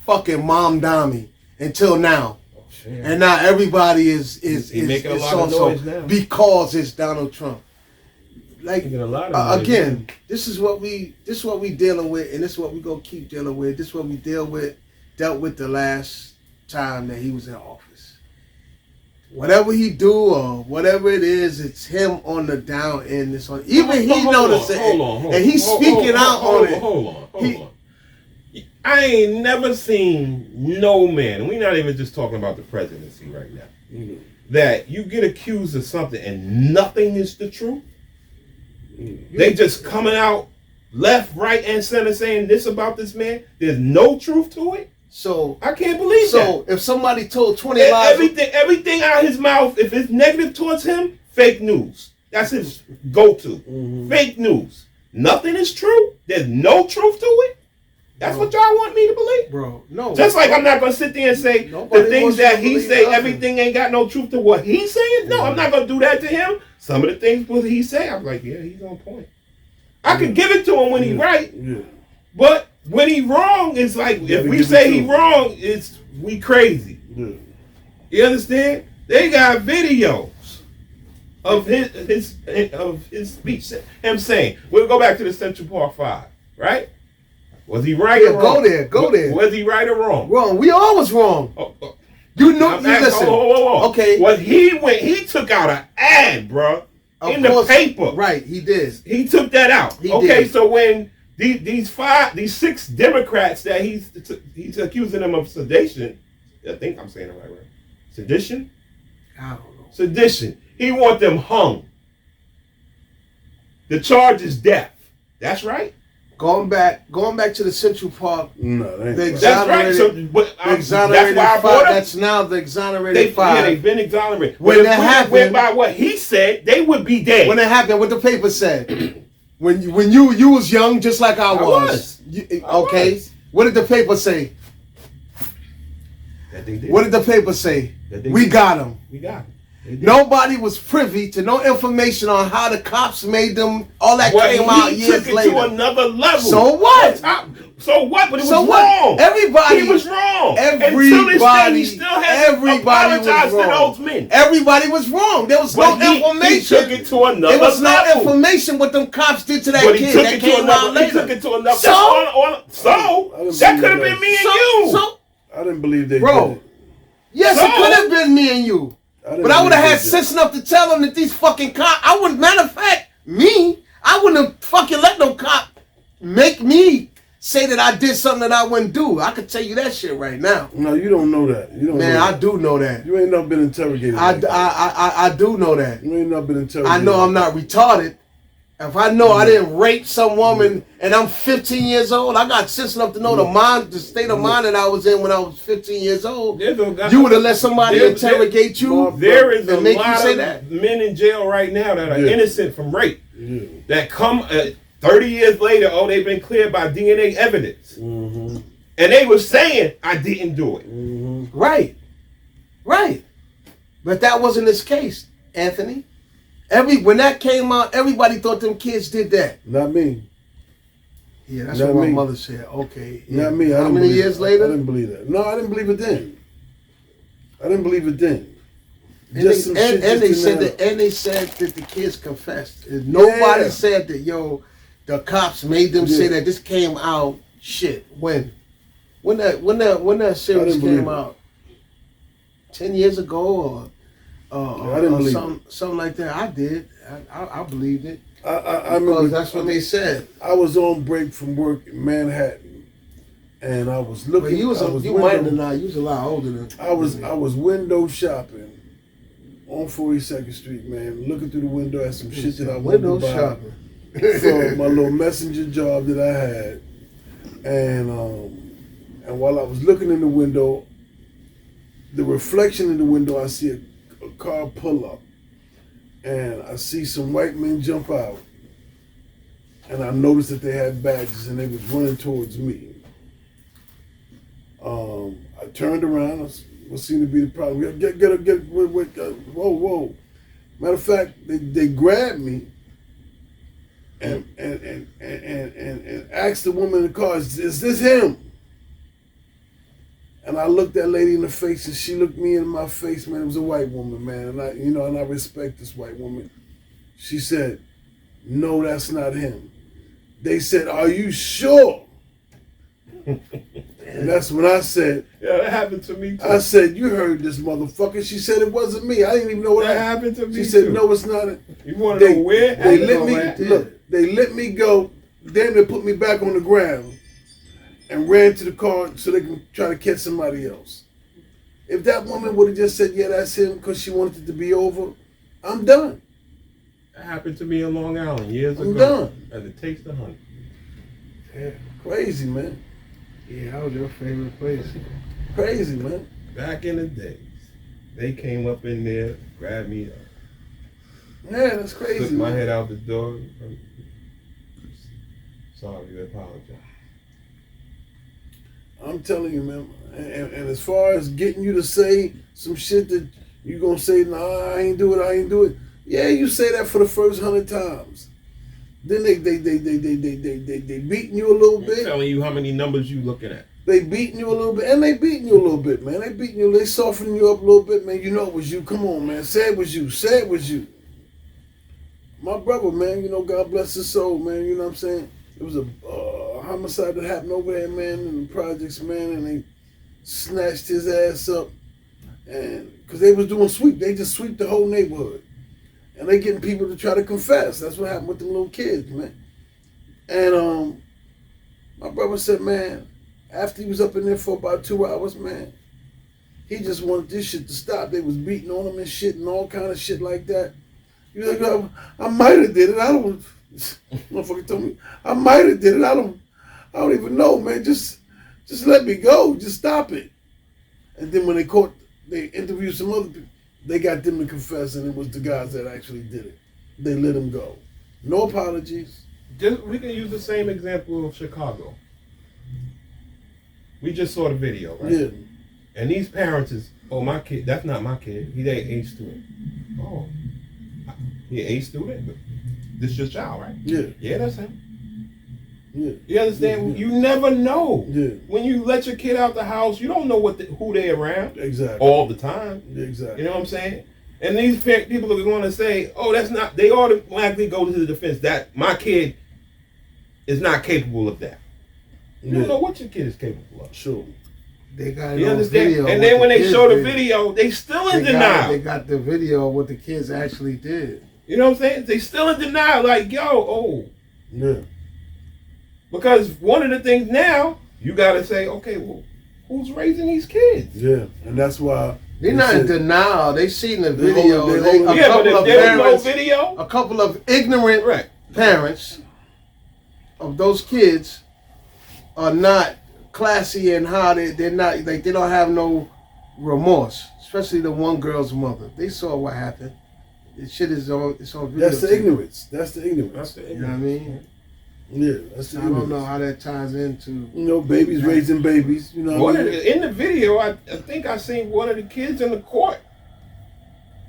fucking Mom Dami until now. And now everybody is He making a lot of so-and-so noise now. because it's Donald Trump. Like Making a lot of noise again, this is what we dealing with, and this is what we gonna keep dealing with. This is what we dealt with the last time that he was in office. Whatever he do or whatever it is, it's him on the down end. This one, even he noticed it, and he's speaking out on it. Hold on. I ain't never seen no man, and we're not even just talking about the presidency right now, Mm-hmm. that you get accused of something and nothing is the truth. They just coming out left, right, and center saying this about this man. There's no truth to it. So I can't believe that. So if somebody told 20 lies, Everything out of his mouth, if it's negative towards him, fake news. That's his go-to. Mm-hmm. Fake news. Nothing is true. There's no truth to it. That's what y'all want me to believe. bro, no. Just like I'm not gonna sit there and say Nobody the things wants that to he believe say, nothing. everything ain't got no truth to what he's saying. No, I'm not gonna do that to him. Some of the things what he say, I'm like, yeah, he's on point. I could give it to him when he right, Yeah. but when he wrong, it's like if gotta we give it say to he him. wrong, it's we crazy. Yeah. You understand? They got videos of his speech. Him saying, we'll go back to the Central Park 5, right? Was he right Yeah, or wrong? go there. Was he right or wrong? Wrong. We all was wrong. Oh. You know, I'm you asking- listen. hold on. Okay. Well, he took out an ad, bro, Of in course, the paper. Right, he did. He took that out. He Okay, did. so when these 6 Democrats that he's accusing them of sedition, I think I'm saying it right? Sedition? I don't know. Sedition. He want them hung. The charge is death. That's right. Going back to the Central Park. No, that ain't They right. That's right. So, but, The exonerated that's why I five. brought up. That's now the exonerated five. They've been exonerated. When But that if we happened- went by what he said, they would be dead. When it happened, what the paper said. when you was young, just like I was. Okay. was. What did the paper say? That they did. What did the paper say? That they We did. got him. We got it. They did. Nobody was privy to no information on how the cops made them. All that Well, came out he years took it later. to another level. So what? So what? But it was So what? wrong. Everybody- He was wrong. Until this day, Everybody, he still has to everybody was apologize to wrong. those men. Everybody was wrong. There was But no he information. took it to another There was no level. information what them cops did to that But he kid took that it to came out another. He later. took it to another. So? That could have been me and you. So, I didn't believe they bro, did it. yes, So? it could have been me and you. But I would have had sense enough to tell them that these fucking cops. I wouldn't. Matter of fact, I wouldn't have fucking let no cop make me say that I did something that I wouldn't do. I could tell you that shit right now. No, you don't know that. You don't. Man, know I that. do know that. You ain't never been interrogated. I like that. I do know that. You ain't never been interrogated. I know I'm not retarded. If I know I didn't rape some woman and I'm 15 years old, I got sense enough to know the state of mind that I was in when I was 15 years old. You would have let somebody interrogate you. There is a and make you lot say of that. men in jail right now that are Yeah. innocent from rape. Yeah. That come 30 years later, they've been cleared by DNA evidence. Mm-hmm. And they were saying, I didn't do it. Mm-hmm. Right. But that wasn't his case, Anthony. When that came out, everybody thought them kids did that. Not me. Yeah, that's Not what my me. mother said. Okay. Yeah. Not me. I How didn't many believe years it. later? I didn't believe that. No, I didn't believe it then. I didn't believe it then. And they said that the kids confessed. And nobody said that, the cops made them say that this came out. Shit, when that series believe came it. out, 10 years ago I didn't believe something like that. I did. I believed it I because remember that's what they said. I was on break from work in Manhattan, and I was looking. But you window- might have not. You was a lot older than I was window shopping on 42nd Street, man, looking through the window at some shit that I wanted window to buy shopping. for my little messenger job that I had, and while I was looking in the window, the reflection in the window, I see a car pull up, and I see some white men jump out, and I noticed that they had badges and they was running towards me. I turned around. What seemed to be the problem? Whoa! Matter of fact, they grabbed me and asked the woman in the car, "Is this him?" And I looked that lady in the face, and she looked me in my face. Man, it was a white woman, man, and I respect this white woman. She said, "No, that's not him." They said, "Are you sure?" And that's when I said, Yeah, that happened to me too. I said, "You heard this motherfucker." She said it wasn't me. I didn't even know what That happened to me She said, too. "No, it's not." You want to know where? They I let know me right there. look. They let me go. Then they put me back on the ground and ran to the car so they can try to catch somebody else. If that woman would have just said, "Yeah, that's him," because she wanted it to be over, I'm done. That happened to me in Long Island years I'm ago. done. As it takes the honey. Crazy, man. Yeah, that was your favorite place. Crazy, man. Back in the days, they came up in there, grabbed me up, Yeah, that's crazy. took my man. head out the door. Sorry, I apologize. I'm telling you, man. And as far as getting you to say some shit that you gonna say, "Nah, I ain't do it." Yeah, you say that for the first 100 times. Then they beating you a little I'm bit. telling you how many numbers you looking at. They beating you a little bit, and they beating you a little bit, man. They softening you up a little bit, man. You know it was you. Come on, man. Say it was you. My brother, man. God bless his soul, man. You know what I'm saying? It was a homicide that happened over there, man, in the projects, man, and they snatched his ass up, and because they was doing sweep, they just sweep the whole neighborhood, and they getting people to try to confess. That's what happened with them little kids, man. And my brother said, man, after he was up in there for about 2 hours, man, he just wanted this shit to stop. They was beating on him and shit and all kind of shit like that. He was like, I might have did it. I don't. Motherfucker told me I might have did it. I don't even know, man. Just let me go. Just stop it. And then when they interviewed some other people. They got them to confess, and it was the guys that actually did it. They let him go. No apologies. We can use the same example of Chicago. We just saw the video, right? Yeah. And these parents is, oh, my kid, that's not my kid. He ain't A student. Oh, he an A student? But this is your child, right? Yeah. Yeah, that's him. Yeah. You understand? Yeah. You never know. Yeah. When you let your kid out the house, you don't know who they're around. Exactly. All the time. Exactly. You know what I'm saying? And these people are going to say, oh, that's not, they automatically go to the defense that my kid is not capable of that. You don't know what your kid is capable of. Sure. They got it You on understand? video. And what then when they kids show the did. video, they still in They denial. They got the video of what the kids actually did. You know what I'm saying? They still in denial. Like, Yeah. Because one of the things now, you got to say, okay, well, who's raising these kids? Yeah. And that's why They're not in denial. They seen the They video. hold- they hold- A Yeah, but couple if of there was no parents, video, a couple of ignorant right? parents of those kids are not classy in how they're not, like, they don't have no remorse. Especially the one girl's mother. They saw what happened. This shit is on. It's on video. that's the ignorance. That's the ignorance. That's the You know what I mean? Yeah. That's the I ignorance. don't know how that ties into. You know, babies raising babies. You know what I mean? In the video, I think I seen one of the kids in the court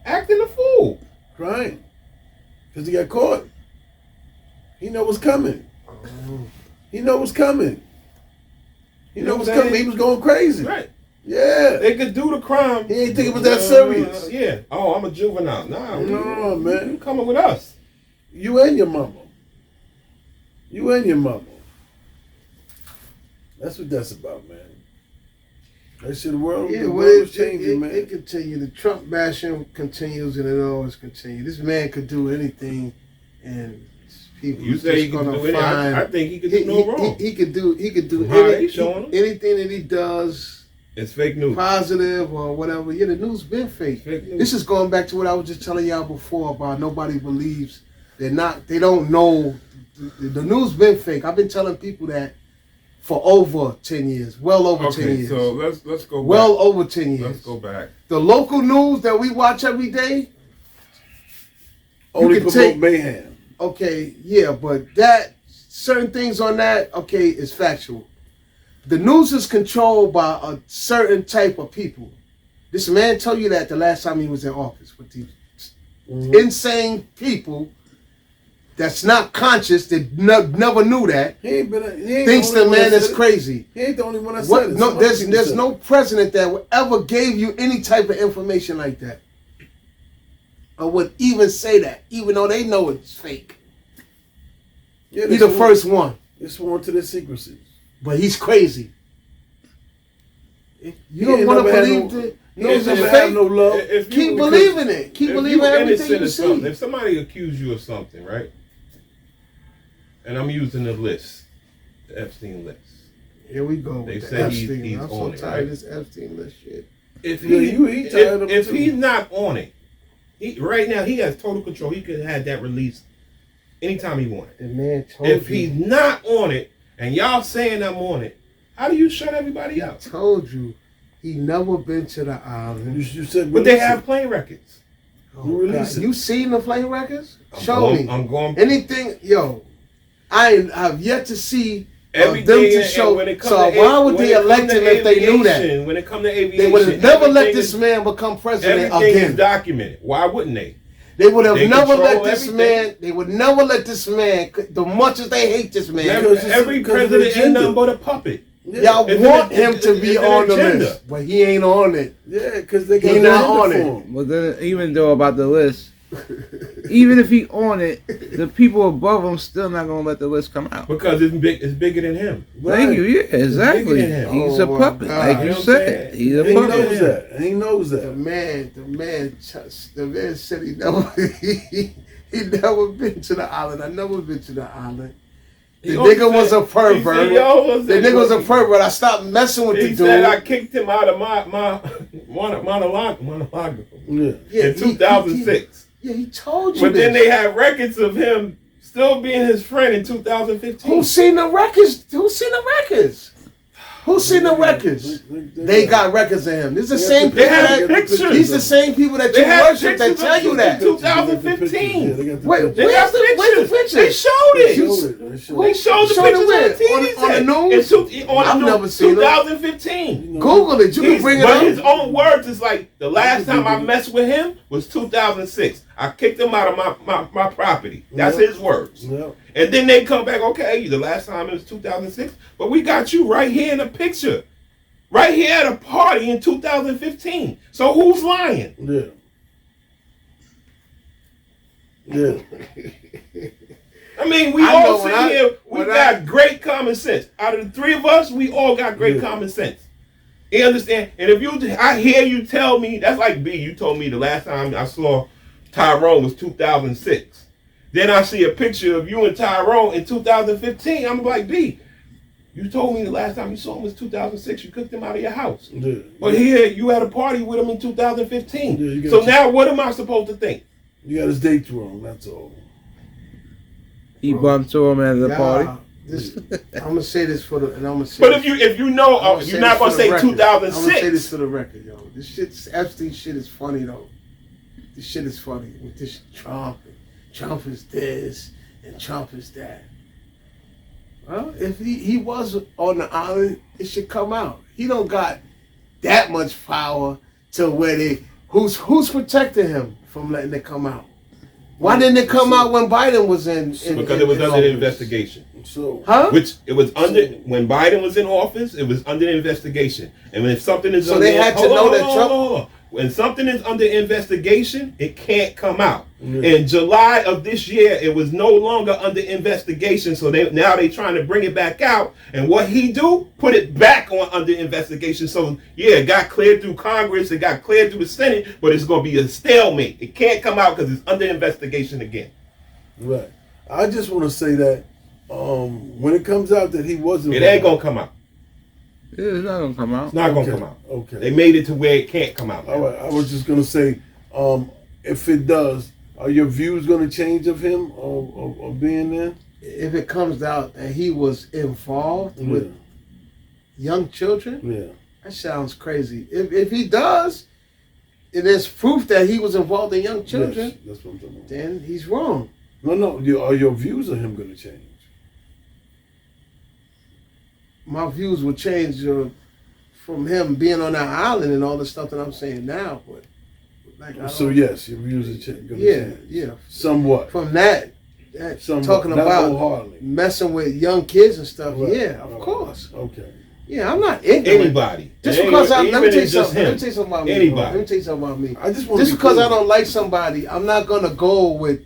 acting a fool. Crying. Because he got caught. He know what's coming. He know what's coming. He know what's coming. He was going crazy. Right. Yeah. They could do the crime. He ain't think it was that serious. Yeah. Oh, I'm a juvenile. Nah, No, man. You coming with us. You and your mama. You and your mama. That's what that's about, man. That shit, the world is changing, man. It continues. The Trump bashing continues, and it always continues. This man could do anything, and people You say he can do anything. I think he could do no wrong. He could do How they showing him? anything that he does, It's fake news. positive or whatever. Yeah, the news been fake. Fake news. This is going back to what I was just telling y'all before about nobody believes. They don't know. The news been fake. I've been telling people that for over 10 years. Well over 10 years. So let's go back. Well over 10 years. Let's go back. The local news that we watch every day, Only can promote take- mayhem. okay, yeah, but that certain things on that, okay, is factual. The news is controlled by a certain type of people. This man told you that the last time he was in office with these insane people that's not conscious, that never knew that, He ain't thinks the only the one man that is said it. crazy. He ain't the only one that What, said it. no, Some other there's people said no it. president that ever gave you any type of information like that, or would even say that, even though they know it's fake. Yeah, He's the first one, They sworn to their secrecy. but he's crazy. You He don't ain't want to never had believe no- that. He No, ain't it's never a had fake. no love. If you- Keep because believing it. Keep if believing you everything innocent you of something, see. if somebody accused you of something, right? And I'm using the list, the Epstein list. Here we go. They With say the he's Epstein. I'm so on it, tired right? of this Epstein list shit. If Yeah, he, he tired of it if too. he's not on it, right now he has total control. He could have that released anytime he wanted. The man told If you. he's not on it, and y'all saying I'm on it, how do you shut everybody up? Told you. He never been to the island. You said, But they release have it. plane records. You release it. You seen the plane records? I'm Show going- me. I'm going. Anything, yo. Have yet to see Everything them to and show. when it come So to why would when they it come elect to him if they knew that? aviation, When it come to aviation, They would have never let everything this is- man become president Everything is again. documented. Why wouldn't they? They would have They never control let this everything. man. They would never let this man. The much as they hate this man, Every, Because it's- every because of the president ain't agenda. nothing but a puppet. y'all It's want an- him to it's be an on the agenda. list, but he ain't on it. Yeah, because they He got not the on agenda it. for him. But then, even though about the list, Even if he on it, the people above him still not gonna let the list come out. Because it's big. It's bigger than him. Thank you. Yeah, exactly. bigger than him. He's a Oh, puppet, my like God. you You know what I'm said. saying? He's a He puppet. knows that. And he knows The that. man said he never, he never been to the island. I never been to the island. The He nigga also was a said- pervert. he also The said- nigga was a pervert. I stopped messing with He the said dude. I kicked him out of my monologue Yeah. Yeah, in 2006. Yeah, he told you. But then this. they have records of him still being his friend in 2015. Who seen the records? Who seen the records? Who seen the records? They got records of him. This is the same They people have that. pictures. These the same people that They you have worship that pictures tell of you that. 2015. Wait, They where's have the pictures. pictures? They showed it. They showed the Showed it pictures where? on TV On the set. news? On I've the never news, seen it. 2015. Google it. You can bring it But his up. own words is like, the last time I messed with him was 2006. I kicked him out of my property. That's Yeah. his words. Yeah. And then they come back, okay, the last time it was 2006, but we got you right here in the picture. Right here at a party in 2015. So who's lying? Yeah. Yeah. I mean, we I all know sit when I- here, we when got I- great common sense. Out of the three of us, we all got great Yeah. common sense. You understand? And if I hear you tell me, that's like B, you told me the last time I saw Tyrone was 2006. Then I see a picture of you and Tyrone in 2015. I'm like, B, you told me the last time you saw him was 2006. You cooked him out of your house. Yeah. But here, you had a party with him in 2015. Yeah, you got So to- now what am I supposed to think? You got his dates wrong. That's all. He bumped to him at the party. I'm gonna say this for the, and I'm gonna say. But if you know, you're not going to say I'm gonna say 2006. this for the record, yo. This shit's Epstein shit is funny though. This shit is funny with this Trump. And Trump is this and Trump is that. Well, if he was on the island, it should come out. He don't got that much power to where who's protecting him from letting it come out. Why didn't it come out when Biden was in Because it was under office? investigation. So. Huh? Which it was under when Biden was in office, it was under investigation. And if something is So under, they had to know that Trump. When something is under investigation, it can't come out. Yeah. In July of this year, it was no longer under investigation. So now they trying to bring it back out. And what he do? Put it back on under investigation. So yeah, it got cleared through Congress, it got cleared through the Senate, but it's gonna be a stalemate. It can't come out because it's under investigation again. Right. I just want to say that when it comes out that he wasn't, It ain't gonna come out. It's not gonna come out. It's not Okay. gonna come out. Okay. They made it to where it can't come out. All right. I was just gonna say, if it does, are your views gonna change of him of being there? If it comes out that he was involved with young children, Yeah. that sounds crazy. If he does, and there's proof that he was involved in young children, Yes, that's what I'm talking about. then he's wrong. No. Are your views of him gonna change? My views will change from him being on that island and all the stuff that I'm saying now. But like, I So don't- yes, your views are gonna yeah, change. yeah. Somewhat. From that Somewhat. talking Not about wholeheartedly. messing with young kids and stuff. Right. Yeah, of Right. course. Okay. Yeah, I'm not ignorant. Anybody. Just It because ain't- let me even tell you it's just something. Let me him. tell you something about me. Anybody. Bro. Let me tell you something about me. I just want Just to because I don't like somebody, I'm not gonna go with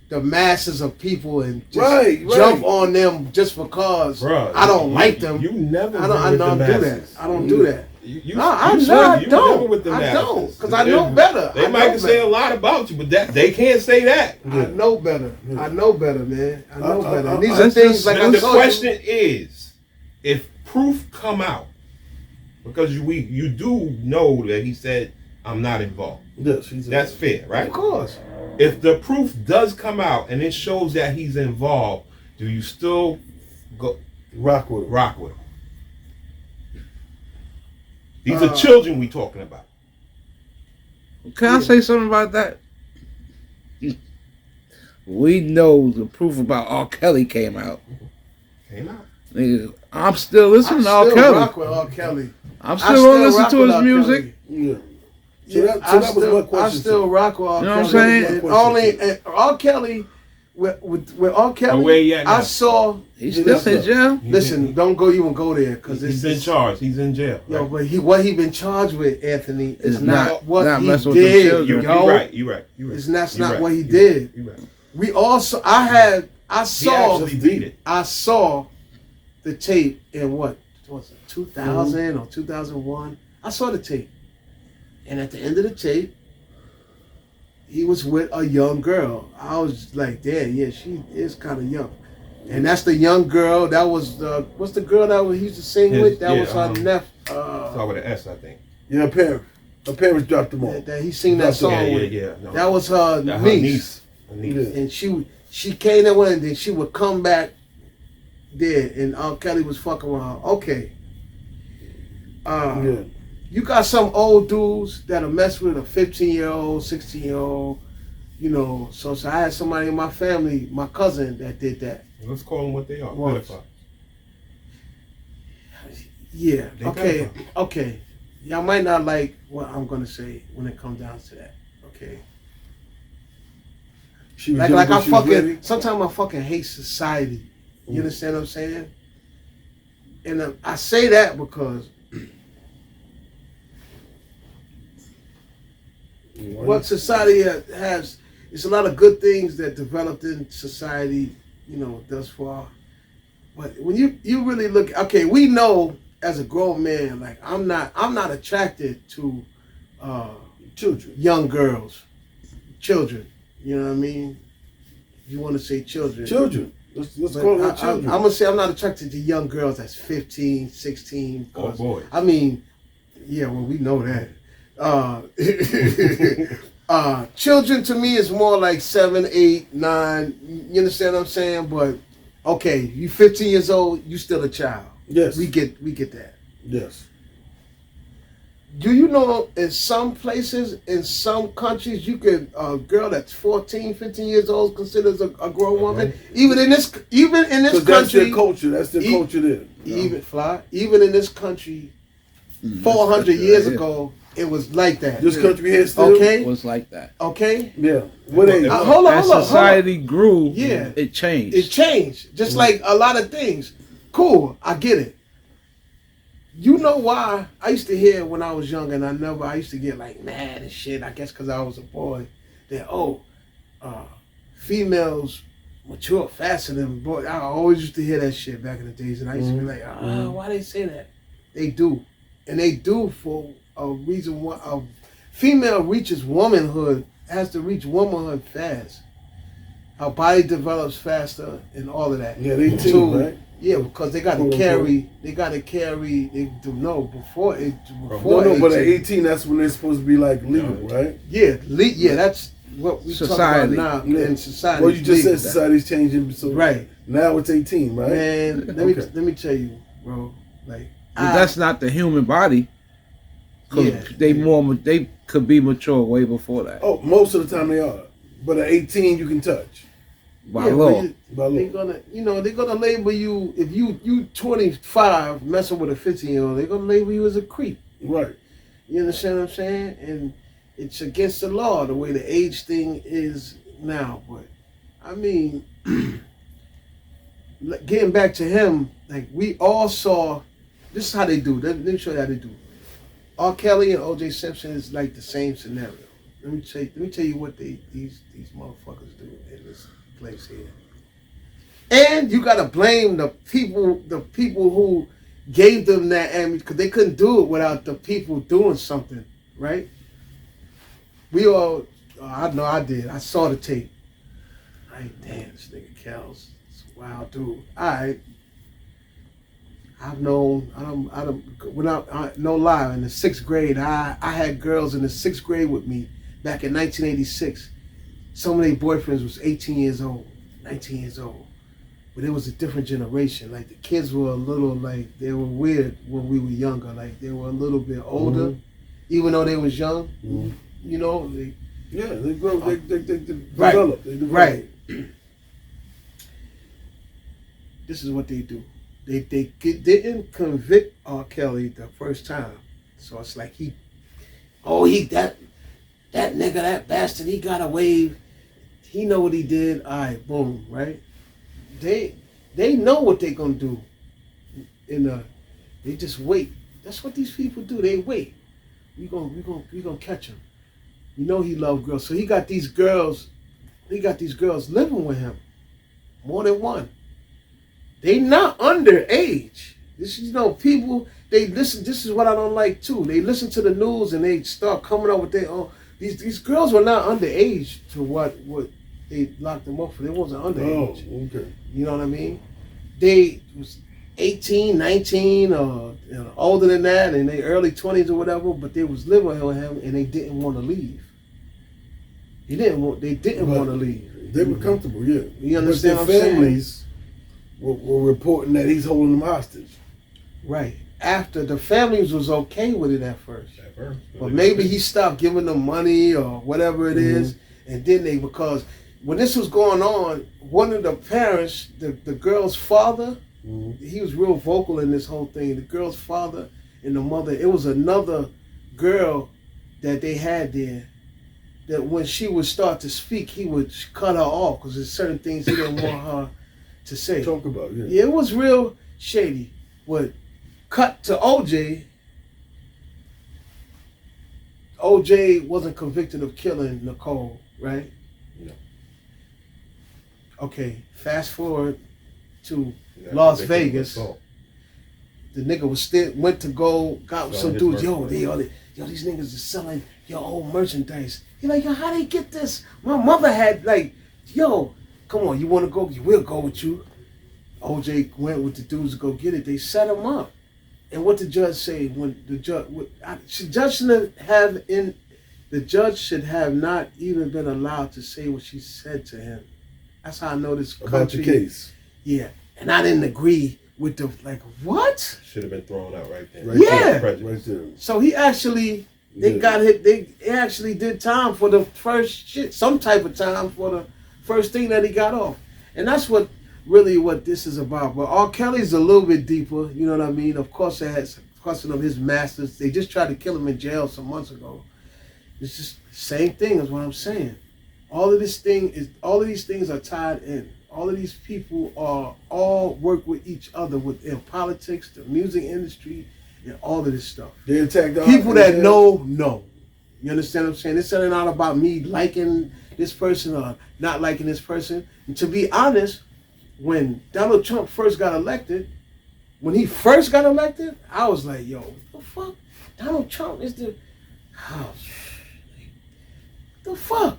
the masses of people and just Right. jump on them just because Bruh, I don't you- like them. You never. I don't do that. masses. I don't do that. You, No, I you know I you never don't. with the I masses. don't, because I know better. They I might know can say better. a lot about you, but that they can't say that. I know better. I know better, man. I know better. And these are That's things just- like Now, I the told you. question is, if proof come out, because you do know that he said I'm not involved. Yes, he's That's fair, right? Of course. If the proof does come out and it shows that he's involved, do you still go rock with him. rock with him? These are children we talking about. Can I say something about that? We know the proof about R. Kelly came out. Came out. Nigga, I'm still listening to I R. still Kelly. rock with R. Kelly. I'm I still gonna listen rock to with his R. music. Kelly. Yeah. So Yeah, that was my question. I still rock with R. You know what I'm Kelly. saying? And only and R. Kelly with R. Kelly, where he at now? I saw. He's still in jail. Listen, don't go even go there because He's been charged. He's in jail. Yo, Right? but what he been charged with, Anthony, is It's not what not he messing with them did. children. Yo, You're right. It's not You're right. what he did. You're right. We also, I He saw actually did it. I saw the tape in what was it, 2000 or 2001? I saw the tape. And at the end of the tape, he was with a young girl. I was like, damn, yeah, she is kind of young. And that's the young girl. That was the, what's the girl that he used to sing with? That was her nephew. Start with an S, I think. Yeah, her parents dropped them off. That he sing that song with. Yeah. No. That was her Her niece. niece. And she came that way, and then she would come back there, and R. Kelly was fucking with her. Okay. Yeah. You got some old dudes that'll mess with a 15-year-old, 16-year-old, you know. So I had somebody in my family, my cousin, that did that. Let's call them what they are. Once. Pedophiles. Yeah. They Okay. pedophiles. Okay. Y'all might not like what I'm gonna say when it comes down to that. Okay. She was Like young, I but she was fucking ready. sometimes I fucking hate society. You understand what I'm saying? And I say that because what society has, it's a lot of good things that developed in society, you know, thus far. But when you really look, okay, we know as a grown man, like I'm not attracted to Children. young girls, children. You know what I mean? You want to say children? Children. Let's But call them I'm children. gonna say I'm not attracted to young girls that's 15, 16. Or 'cause, boys. I mean, yeah, well, we know that. Children to me is more like 7, 8, 9. You understand what I'm saying? But okay, you 15 years old, you still a child. Yes. We get that. Yes. Do you know in some places, in some countries, you could a girl that's 14, 15 years old considers a grown woman. Even in this Because that's country, their culture. That's their culture there. even in this country, 400 years ago, it was like that. This country here still. Okay, It was like that. okay. Yeah. What age? Hold on, As hold on. society grew, Yeah. it changed. It changed, just like a lot of things. Cool, I get it. You know why? I used to hear when I was young, and I used to get like mad and shit. I guess because I was a boy. That females mature faster than boys. I always used to hear that shit back in the days, and I used to be like, why they say that? They do, and they do for a reason. Why a female reaches womanhood, has to reach womanhood fast. Her body develops faster, and all of that. Yeah, they too, So, right? Yeah, because they got to Quote, carry. They got to carry. They do know before it. No, Before no, but at 18. 18, that's when they're supposed to be like legal, right? Yeah, that's what we Society. talk about now in society. Well, you just said legal. society's changing, so Right. now it's 18, right? Man, Okay. let me tell you, bro. Like But that's not the human body. 'Cause Yeah. they could be mature way before that. Oh, most of the time they are. But at 18, you can touch. By yeah, law. By law. they're gonna label you if you 25 messing with a 15-year-old. They're gonna label you as a creep. Right. You understand what I'm saying? And it's against the law the way the age thing is now. But I mean, getting back to him, like we all saw. This is how they do. Let me show you how they do. R. Kelly and O.J. Simpson is like the same scenario. Let me tell you what these motherfuckers do in this place here. And you gotta blame the people who gave them that ammunition, because they couldn't do it without the people doing something, right? We all, I know I did. I saw the tape. Right, damn, this nigga Kel's a wild dude. All right. I've known, no lie, in the 6th grade, I had girls in the 6th grade with me back in 1986. Some of their boyfriends was 18 years old, 19 years old. But it was a different generation. Like the kids were a little like, they were weird when we were younger. Like they were a little bit older, even though they was young. Mm-hmm. You know, They grow, they Right. develop. They develop. right. This is what they do. They didn't convict R. Kelly the first time, so it's like that nigga, that bastard, he got away. He know what he did. All right, boom, right? They know what they gonna do. They just wait. That's what these people do. They wait. We gonna catch him. You know he love girls, so he got these girls. He got these girls living with him, more than one. They not underage. This is people. They listen. This is what I don't like too. They listen to the news and they start coming up with their own. These girls were not underage to what they locked them up for. They wasn't underage. Oh, okay. You know what I mean? They was 18, 19, or older than that, in their early 20s or whatever. But they was living with him and they didn't want to leave. They didn't want to leave. They were comfortable, yeah. You understand but what I'm their saying? families were reporting that he's holding them hostage. Right. After the families was okay with it at first. But they maybe he stopped giving them money or whatever it is, and then because when this was going on, one of the parents, the girl's father, he was real vocal in this whole thing. The girl's father and the mother, it was another girl that they had there that when she would start to speak, he would cut her off because there's certain things he didn't want her to say. Talk about it. Yeah, it was real shady. But cut to OJ. OJ wasn't convicted of killing Nicole, right? No. Okay, fast forward to Las Vegas. The nigga was went to go, got with some dudes. Yo, these niggas is selling your old merchandise. He like, yo, how they get this? My mother had yo, come on, you want to go? We'll go with you. OJ went with the dudes to go get it. They set him up. And what the judge say when the judge should have not even been allowed to say what she said to him. That's how I know this country. About the case. Yeah, and I didn't agree with what? Should have been thrown out right there. Right there. So he actually got hit. They actually did time for the first shit, some type of time for the first thing that he got off, and that's what this is about. But R. Kelly's a little bit deeper, you know what I mean? Of course, it has question of his masters. They just tried to kill him in jail some months ago. It's just the same thing as what I'm saying. All of these things are tied in. All of these people all work with each other within politics, the music industry, and all of this stuff. They attacked people that know. You understand what I'm saying? It's not about me liking this person or not liking this person. And to be honest, when Donald Trump first got elected, I was like, yo, what the fuck? Donald Trump is the fuck?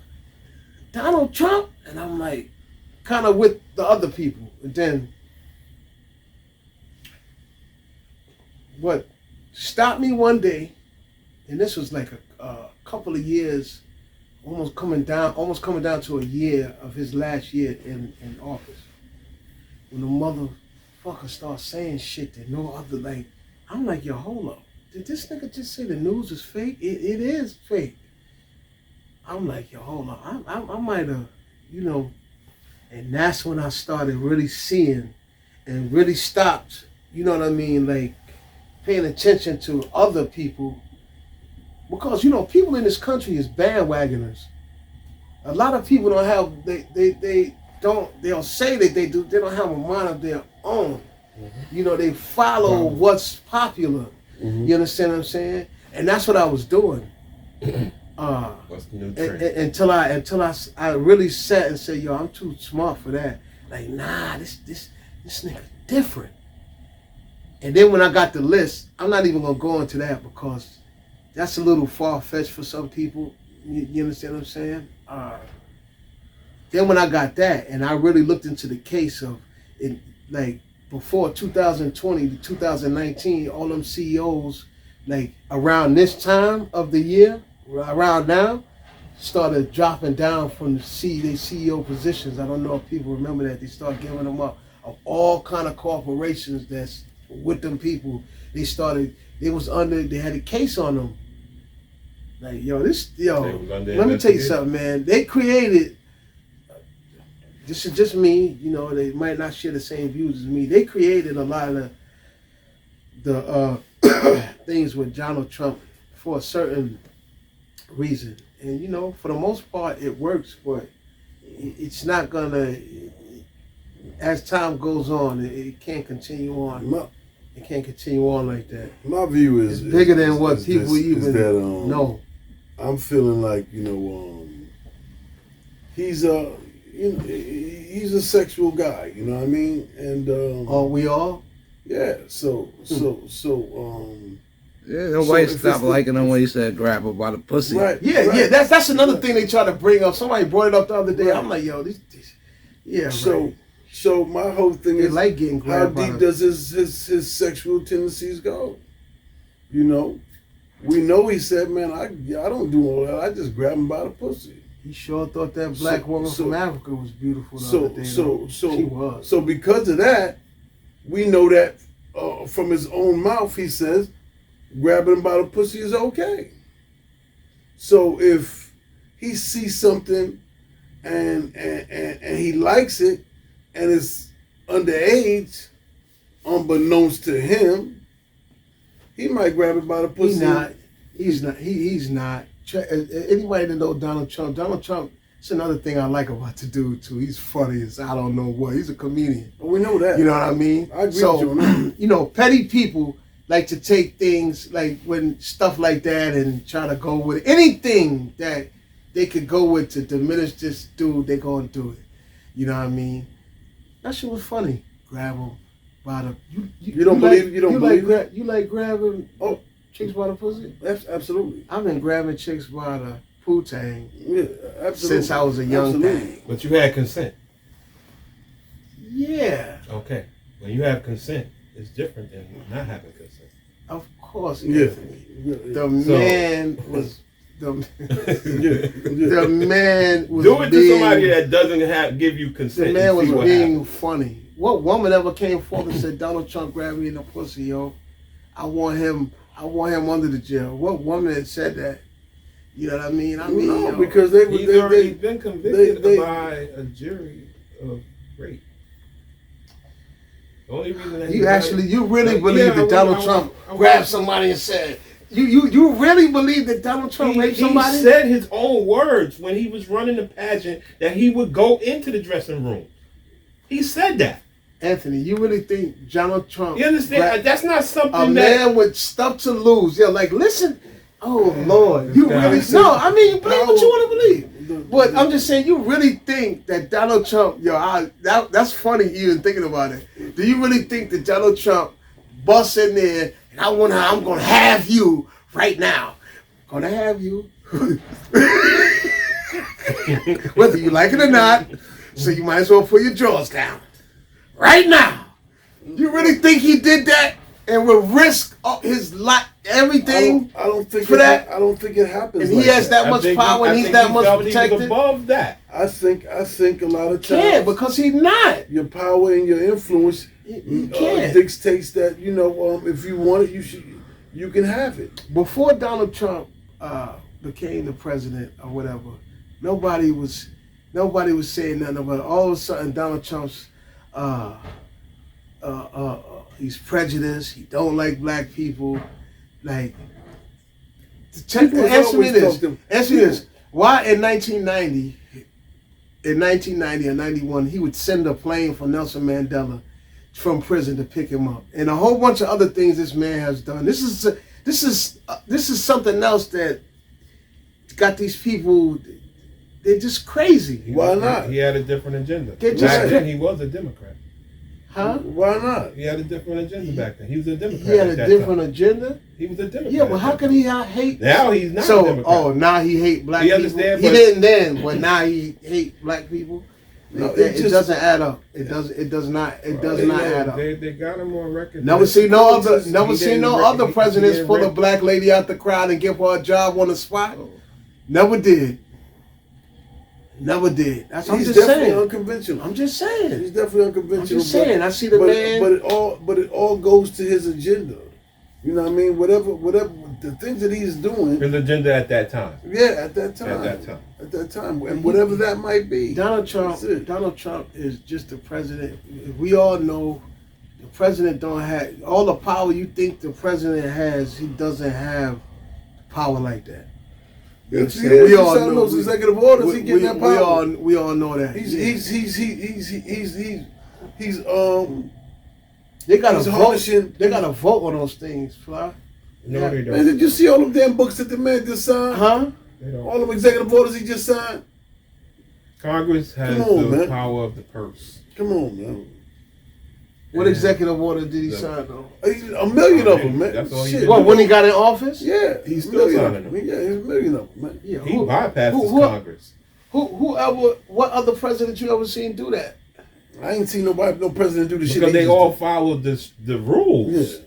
Donald Trump? And I'm like, kind of with the other people. And then what stopped me one day, and this was like a couple of years, almost coming down to a year of his last year in office. When the motherfucker starts saying shit that no other, I'm like, yo, hold up. Did this nigga just say the news is fake? It is fake. I'm like, yo, hold on. I might have, and that's when I started really seeing and really stopped, you know what I mean, paying attention to other people. Because, people in this country is bandwagoners. A lot of people don't have, they'll say that they do, they don't have a mind of their own. Mm-hmm. They follow what's popular. Mm-hmm. You understand what I'm saying? And that's what I was doing. What's the new trend? Until I really sat and said, yo, I'm too smart for that. Nah, this nigga different. And then when I got the list, I'm not even gonna go into that because that's a little far-fetched for some people. You understand what I'm saying? Then when I got that, and I really looked into the case of it, before 2020 to 2019, all them CEOs, around this time of the year, around now, started dropping down from the CEO positions. I don't know if people remember that. They started giving them up of all kind of corporations that's with them people. They had a case on them. Let me tell you something, man. They created, this is just me, they might not share the same views as me. They created a lot of the things with Donald Trump for a certain reason. And, for the most part, it works, but it's not gonna. As time goes on, it can't continue on. It can't continue on like that. My view is it's bigger than what people even know. I'm feeling like he's a sexual guy. You know what I mean? And we all? Yeah. So. Yeah, nobody stopped liking him when he said grab her by the pussy. Right. Yeah. That's another thing they try to bring up. Somebody brought it up the other day. Right. I'm like, yo, this yeah. So my whole thing is like getting grabbed. How deep does his sexual tendencies go? You know, we know he said, man, I don't do all that. I just grab him by the pussy. He sure thought that black woman from Africa was beautiful. The other day, she was. So because of that, we know that from his own mouth, he says, grabbing him by the pussy is okay. So if he sees something and he likes it and it's underage, unbeknownst to him, he might grab it by the pussy. He's not. Anybody that knows Donald Trump, it's another thing I like about the dude too. He's funny as I don't know what. He's a comedian. We know that. You know what I mean? I agree with you on that. You know, petty people like to take things like when stuff like that and try to go with anything that they could go with to diminish this dude. They gonna do it. You know what I mean? That shit was funny. Grab him by the. You don't believe it? You like grabbing chicks by the pussy? Absolutely. I've been grabbing chicks by the poo-tang. Yeah, absolutely. Since I was a young thing. But you had consent. Yeah. Okay. When you have consent, it's different than not having consent. Of course, yeah. The man was. The man was. Do it to somebody that doesn't give you consent. The man was being funny. What woman ever came forward and said Donald Trump grabbed me in the pussy, yo? I want him under the jail. What woman had said that? You know what I mean? No, because he's already been convicted by a jury of rape. The only reason that you really believe that Donald Trump grabbed somebody and said you really believe that Donald Trump raped somebody? He said his own words when he was running the pageant that he would go into the dressing room. He said that. Anthony, you really think Donald Trump? You understand? That's not something a man with stuff to lose. Yeah, like listen. Oh Lord, you really? No, I mean, you believe what you want to believe. But I'm just saying, you really think that Donald Trump? That's funny even thinking about it. Do you really think that Donald Trump busts in there and I'm gonna have you right now? Gonna have you, whether you like it or not. So you might as well put your drawers down right now. You really think he did that and will risk his life, everything? I don't think for that. I don't think it happens. And he has that much power, and he's that much protected. He's above that. I think a lot of times. Can't, because he's not. Your power and your influence dictates that if you want it, you can have it. Before Donald Trump became the president or whatever, nobody was saying nothing about it. All of a sudden, Donald Trump's he's prejudiced. He don't like black people. Like, answer me this. Why in 1990 or 91, he would send a plane for Nelson Mandela from prison to pick him up, and a whole bunch of other things this man has done. This is something else that got these people. They're just crazy. Why not? He had a different agenda. Back then, he was a Democrat. Huh? Why not? He had a different agenda back then. He was a Democrat. He had a different agenda? He was a Democrat. Yeah, well, how can he hate? Now he's not a Democrat. Now he hate black people? Understand, he didn't then, but now he hate black people? No, it doesn't add up. It does not add up. They got him on record. Never seen no other presidents pull a black lady out the crowd and give her a job on the spot. Never did. Never did. He's definitely unconventional. I'm just saying. He's definitely unconventional. I'm just saying. I see the man. But it all goes to his agenda. You know what I mean? Whatever the things that he's doing. His agenda at that time. Yeah, at that time. And whatever that might be. Donald Trump is just the president. We all know the president don't have all the power you think the president has. He doesn't have power like that. Yes, Yeah, he is. we He all signed know. those executive orders. He getting that power. We all know that. He's They got he's to vote. harnessing- They got to vote on those things, Fly. No, they Man, don't. did you see all them damn books that the man just signed? Huh? They don't. All them executive orders he just signed? Congress has Come on, the man. power of the purse. Come on, man. What And executive order did he the- sign though? A million of them, man. That's all he Shit. did. What, when he got in office? Yeah, He's a still million signing of them. Yeah, he's a million of them, man. Yeah. He bypasses Congress. What other president you ever seen do that? I ain't seen no president do the shit. Because he they just all did. follow the rules. Yeah.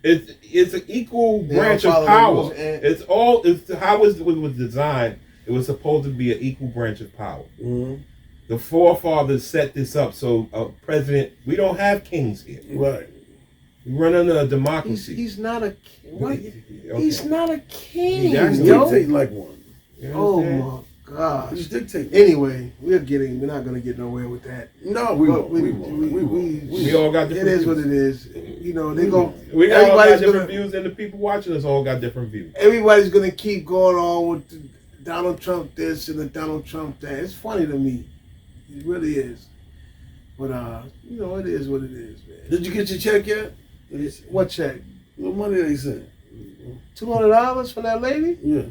It's an equal They branch all of follow the power. rules and- It's how it was designed. It was supposed to be an equal branch of power. Mm-hmm. The forefathers set this up so a president. We don't have kings here. Right. We run under a democracy. He's not a king. What? Okay. He's not a king. Yeah, He's yo. dictating like one. You Oh understand? my gosh. He's dictating. Anyway, we're not gonna get nowhere with that. No, we But won't. We all got It different is views. what it is. You know, they go. We all got Everybody's different gonna. views, and the people watching us all got different views. Everybody's gonna keep going on with the Donald Trump this and the Donald Trump that. It's funny to me. It really is. But you know, it is what it is, man. Did you get your check yet? What check? What money they sent? $200 for that lady? Yeah.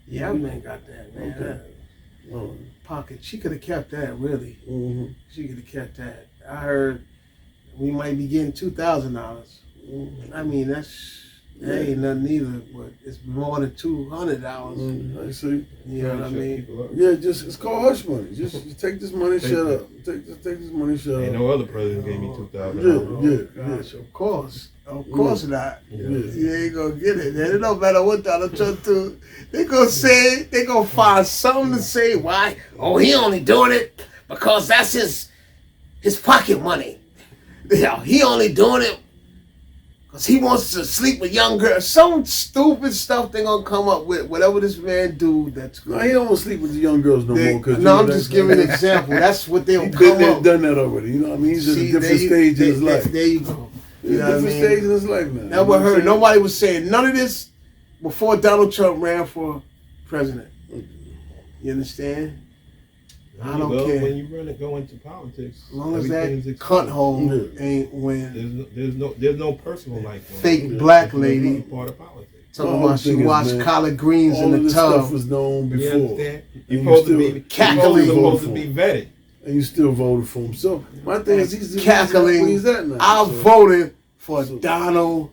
Yeah, I man got that, man. Okay. Oh. Pocket. She could have kept that, really. Mm-hmm. She could have kept that. I heard we might be getting $2,000. I mean, that ain't nothing either, but it's more than $200. I see. You know what I mean? Yeah, it's called hush money. Just take this money, shut up. Take this money, shut Ain't up. no other president gave me $2,000. Yeah. Gosh, of course not. Yeah. You ain't gonna get it, man. It don't matter what Donald Trump do. They gonna find something to say. Why? Oh, he only doing it because that's his pocket money. Yeah, he only doing it because he wants to sleep with young girls. Some stupid stuff they gonna come up with. Whatever this man do, that's good. No, he don't want to sleep with the young girls no more. Cause No, I'm just giving an example. That's what they'll He's come been there, up. done that already. You know what I mean? He's in a different there stage in his life. There you go. He's You in know a what I different mean? stage in his life now. Never heard. Nobody was saying none of this before Donald Trump ran for president. You understand? I don't care. When you really go into politics, As long as that everything's cunt exposed. hole ain't win. There's no personal life. on it. Fake black It's not lady part of politics. talking All about she thing is, watched man, collard greens all in of the this stuff tub. was known You before. understand? And You're you supposed to still- be cackling. supposed to be vetted. And you still voted for him. So my thing is, he's Cackling. He's at now. I So, voted for So- Donald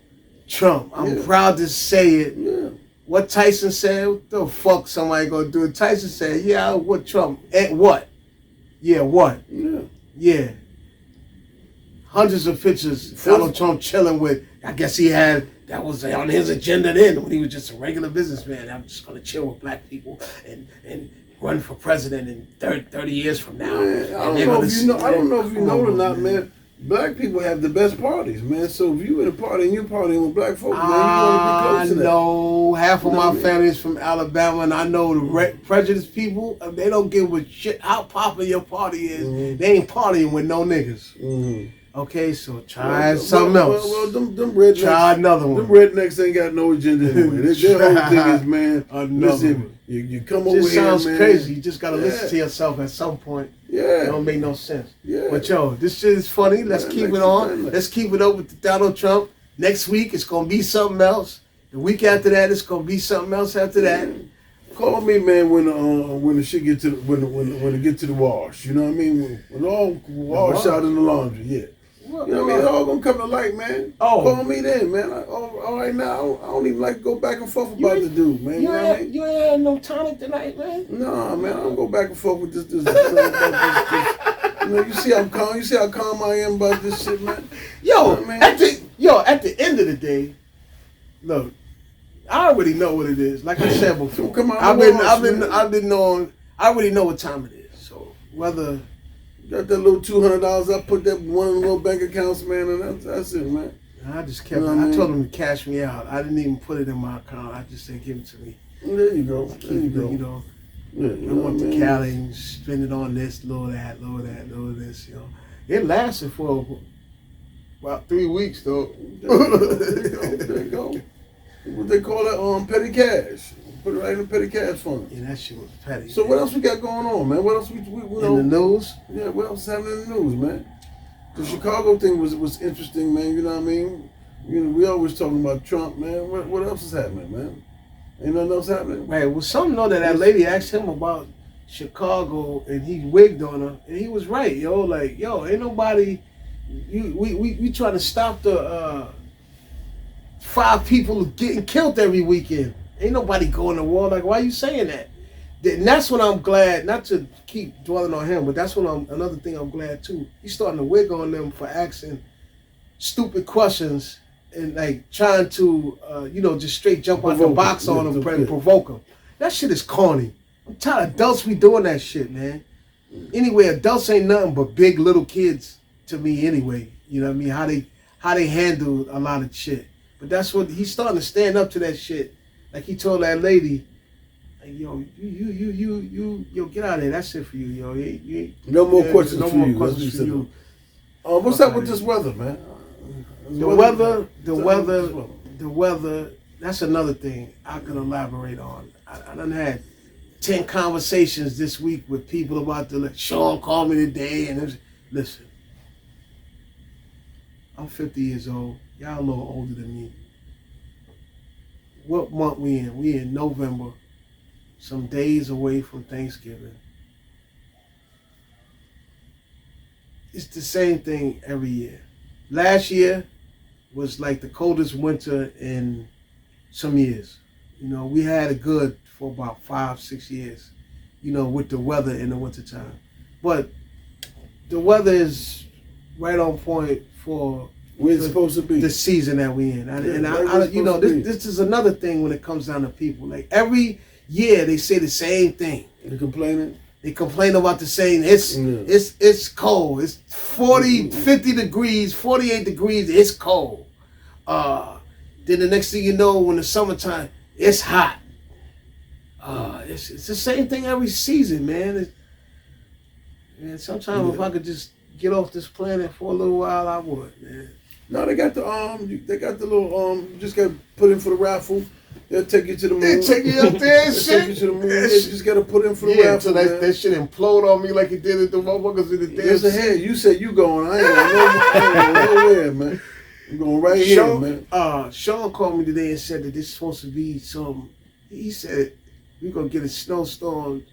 Trump. I'm Yeah. proud to say it. Yeah. What Tyson said, what the fuck somebody gonna do? Tyson said, yeah, what Trump? What? Yeah, what? Yeah. Yeah. Hundreds of pictures Donald Trump chilling with. I guess that was on his agenda then when he was just a regular businessman. I'm just gonna chill with black people and run for president in 30 years from now. Man, I don't know if you know. I don't know if you know or not, man. Black people have the best parties, man. So if you in a party and you're partying with black folks, man, you want to be close to that. know half of You know my what I mean? family is from Alabama, and I know the prejudiced people. They don't give a shit how popular your party is. Mhm. They ain't partying with no niggas. Mm-hmm. Okay, so try something else. Well, them rednecks. Try another one. Them rednecks ain't got no agenda anyway. Their whole thing is, man. Another Listen, one. you come It over just here, sounds man. crazy. You just gotta Yeah. listen to yourself at some point. It Yeah. don't make no sense. Yeah. But yo, this shit is funny. Let's Yeah, keep it next on. time. Let's keep it up with the Donald Trump. Next week it's gonna be something else. The week after that it's gonna be something else after that. Call me, man, when the shit get to when it get to the wash. You know what I mean? When all wash out in the laundry, yeah. You know what I mean? It's all gonna come to light, man. Oh. Call me then, man. All right now, I don't even like to go back and forth about the dude, man. You know what I mean? You ain't had no tonic tonight, man. No, man, I don't go back and forth with this. You know, you see how calm. You see how calm I am about this shit, man. Yo, You know what I mean? at the end of the day, look, I already know what it is. Like I said before, Come on, I've man. been knowing. I already know what time it is. So whether Got that little $200. I put that one in the little bank accounts, man, and that's it, man. I just kept, You know what I I mean? told him to cash me out. I didn't even put it in my account. I just said give it to me. There you go. There you go. You know, Yeah, I you know went what I to mean? Cali and spend it on this, little that, little this. You know, it lasted for about 3 weeks though. There you go. There you go. What they call it? Petty cash. Put it right in the petty cash fund. Yeah, that shit was petty. So what else we got going on, man? What else we in the news? Yeah, what else is happening in the news, man? The Chicago thing was interesting, man. You know what I mean? You know, we always talking about Trump, man. What else is happening, man? Ain't nothing else happening? Right. Well, something though that lady asked him about Chicago, and he wigged on her, and he was right, yo. Like, yo, ain't nobody. We trying to stop the 5 people getting killed every weekend. Ain't nobody going to war. Like, why you saying that? And that's when I'm glad, not to keep dwelling on him, but that's when another thing I'm glad too. He's starting to wig on them for asking stupid questions and like trying to, just straight jump out the box on them and provoke them. That shit is corny. I'm tired of adults be doing that shit, man. Anyway, adults ain't nothing but big little kids to me anyway. You know what I mean? How they handle a lot of shit. But that's what he's starting to stand up to that shit. Like he told that lady, like, yo, you get out of there. That's it for you, yo. No more questions no for more you. questions for you. What's up with this weather, man? The weather. That's another thing I could elaborate on. I done had 10 conversations this week with people about Sean called me today, and listen, I'm 50 years old. Y'all a little older than me. What month we in? We in November. Some days away from Thanksgiving. It's the same thing every year. Last year was like the coldest winter in some years. You know, we had it good for about 5-6 years, with the weather in the wintertime. But the weather is right on point for where it's supposed to be. The season that we in. This is another thing when it comes down to people. Like every year they say the same thing. They complaining? They complain about the same, it's cold. It's 40, 50 degrees, 48 degrees, it's cold. Then the next thing you know, when the summertime, it's hot. It's the same thing every season, man. Sometimes if I could just get off this planet for a little while, I would, man. No, they got the little you just got to put in for the raffle. They'll take you to the moon. They take you up there and shit. Take you to the moon. You just got to put in for the raffle. So that shit implode on me like it did at the motherfuckers in the damn. Listen here, you said you going. I ain't going nowhere, man. I'm going right here, man. Sean called me today and said that this is supposed to be some. He said we're gonna get a snowstorm,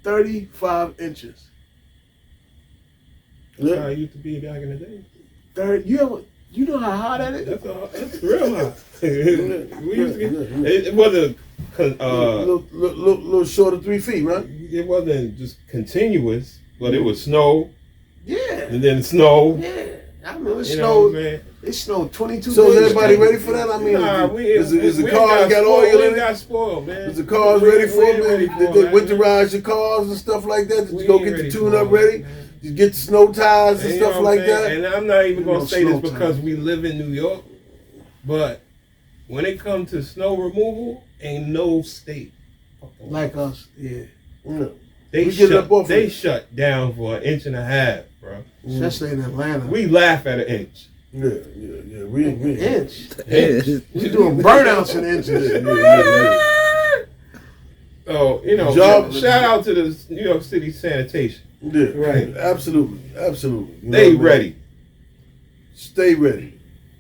35 inches. That's how it used to be back in the day. You know how hot that is? That's real hot. We used to get, it wasn't little short of 3 feet, right? It wasn't just continuous, but it was snow. Yeah. And then snow. Yeah. I remember it snowed. It snowed 22 days. So is everybody ready for that? I mean, is the cars got oil in it? Got spoiled, man. Is the cars ready for it? Did they winterize your cars and stuff like that? Did you go get the tune-up ready? You get the snow tires and stuff like that. And I'm not even gonna say this because we live in New York, but when it comes to snow removal, ain't no state like us. Yeah. They shut down for 1.5 inches, bro. Especially in Atlanta. We laugh at 1 inch. Yeah. We inch. We doing burnouts in inches. So shout out to the New York City sanitation. Yeah, right. Absolutely. They ready. Stay ready.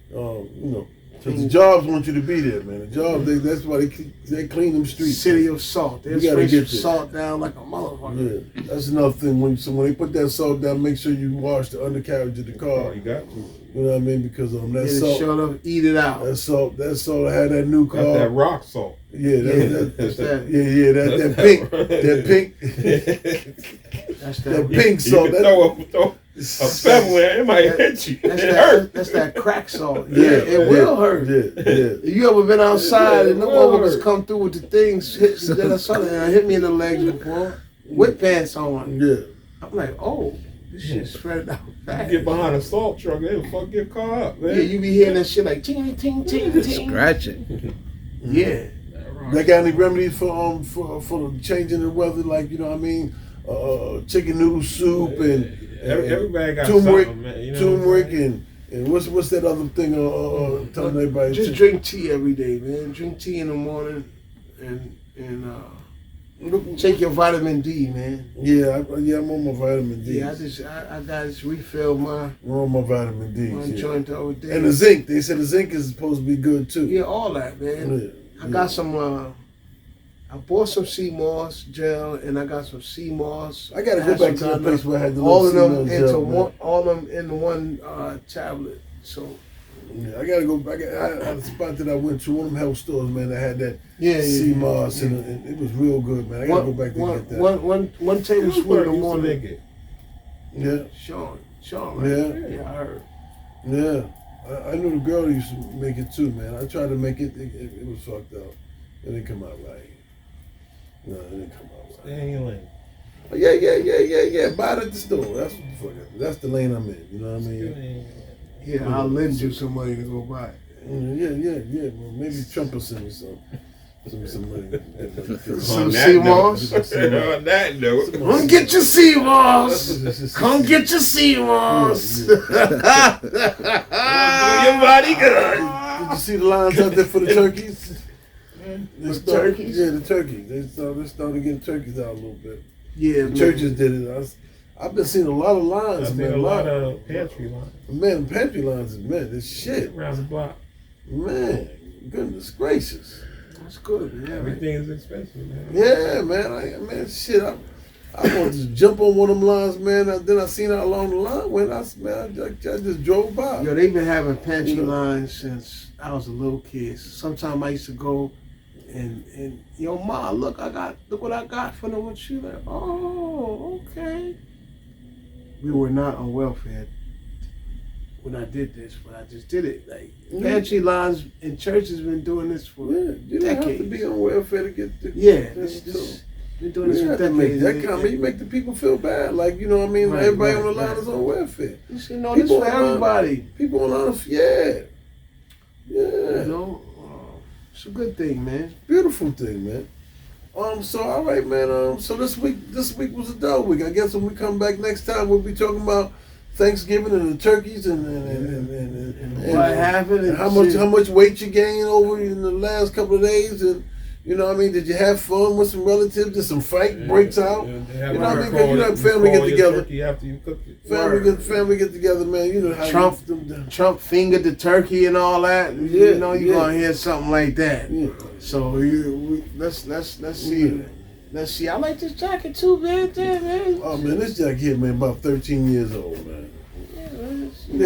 Because the jobs want you to be there, man. The jobs, that's why they clean them streets. City of salt. They spray salt down like a motherfucker. Yeah, that's another thing. When they put that salt down, make sure you wash the undercarriage of the car. Oh, you got to. You know what I mean? Because that salt. Shut up, eat it out. That salt I had that new car. That's that rock salt. Yeah, that pink. That's that pink salt. Throw a pebble in it might hit you. It hurt. That's that crack salt. It will hurt. Yeah. You ever been outside and the motherfuckers come through with the things hit me in the legs before with pants on? Yeah. I'm like, oh, this shit spread out fast. You get behind a salt truck, it'll fuck your car up, man. Yeah, you be hearing that shit like ting ting ting ting. Scratching. Yeah. They got any remedies for the changing the weather, like, you know what I mean? Chicken noodle soup and everybody got turmeric, something, man. turmeric and what's that other thing? Telling everybody just drink tea every day, man. Drink tea in the morning, and and take your vitamin D, man. Yeah, I'm on my vitamin D. Yeah, I got to refill my. I'm on my vitamin D. My joint over there. And the zinc. They said the zinc is supposed to be good too. Yeah, all that, man. Yeah, I got some. I bought some sea moss gel, and I got some sea moss. I gotta go back to the place where I had the all of them sea moss into gel, one. All of them in one tablet. So. Yeah, I gotta go back. I had a spot that I went to, one of them health stores, man, that had that sea moss, and it was real good, man. I gotta go back to get that. One tablespoon in the morning. Yeah. Sean, right? Yeah, I heard. Yeah. I knew the girl used to make it too, man. I tried to make it, it was fucked up. It didn't come out right. No, it didn't come out right. Stay in your lane. Oh, yeah. Buy it at the store. That's what the fuck. That's the lane I'm in. You know what I mean? Yeah, I'll lend you some money to go buy it. Yeah. Well, maybe Trump will send me some money. Some sea moss. On that note, come get your sea moss. Come get your sea moss. do your body good. Did you see the lines out there for the turkeys? The turkeys? Yeah, the turkeys. They started getting turkeys out a little bit. Yeah, the churches did it. I've been seeing a lot of lines, I've man. seen a lot of pantry lines. Man, pantry lines, man, this shit. Around the block. Man, goodness gracious. That's good, man. Everything is expensive, man. Yeah, man, shit. I wanted to jump on one of them lines, man. Then I seen how long the line went. I just drove by. Yo, they've been having pantry lines since I was a little kid. Sometimes I used to go and yo, Ma, look what I got for them. What you like? Oh, okay. We were not on welfare when I did this, but I just did it. Like pantry lines in churches been doing this for you decades. don't have to be on welfare to get the this been doing this for decades. That comment, you make the people feel bad. Like, you know what I mean? Right, everybody right, on the line is on welfare. You should know this for everybody. People on the line, yeah. You know, it's a good thing, man. Beautiful thing, man. So all right, man. So this week was a dull week. I guess when we come back next time, we'll be talking about Thanksgiving and the turkeys and what happened and how much weight you gained over in the last couple of days, and you know what I mean. Did you have fun with some relatives? Did some fight breaks out? You know what I mean? Because you know family get together. After you cook it. Family get together, man. You know how Trump fingered the turkey and all that. You know you're gonna hear something like that. Yeah. So let's see. Yeah. Let's see. I like this jacket too, man. Damn, man. Oh man, this jacket here, man, about 13 years old, man. Yeah,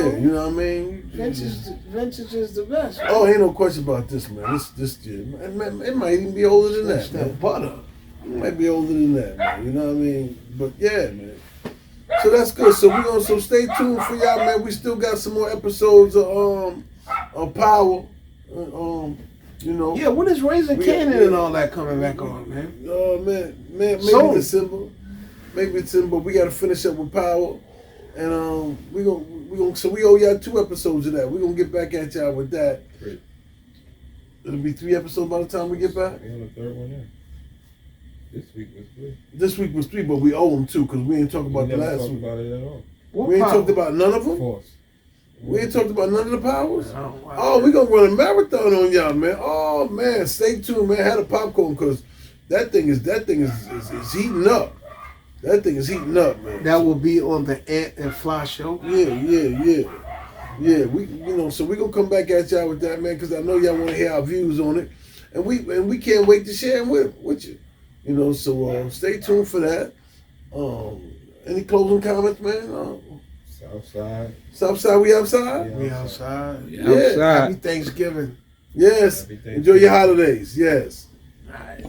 man. You know what I mean. Vintage is the best. Man. Oh, ain't no question about this, man. This man, it might even be older than that. That butter. It might be older than that, man. You know what I mean? But yeah, man. So that's good. So stay tuned for y'all, man. We still got some more episodes of Power. You know. Yeah, when is Raising Canaan and all that coming back on, man? Maybe December. Maybe December. We got to finish up with Power, and we gonna. So we owe y'all 2 episodes of that. We gonna get back at y'all with that. Great. It'll be 3 episodes by the time we get back. We're on the 3rd one now. This week was 3. This week was 3, but we owe them 2 because we ain't talked about the last talked week. about it at all. What We ain't power? talked about none of them. Of course. We ain't talked about none of the powers. Oh, wow. Oh, we gonna run a marathon on y'all, man. Oh man, stay tuned, man. Have a popcorn because that thing is heating up. That thing is heating up, man. That will be on the Ant and Fly show. Yeah. So we gonna come back at y'all with that, man, because I know y'all want to hear our views on it, and we can't wait to share them with you. You know, so stay tuned for that. Any closing comments, man? Southside, we outside. We outside. Yeah. Happy Thanksgiving. Yes. Happy Thanksgiving. Enjoy your holidays. Yes. All right.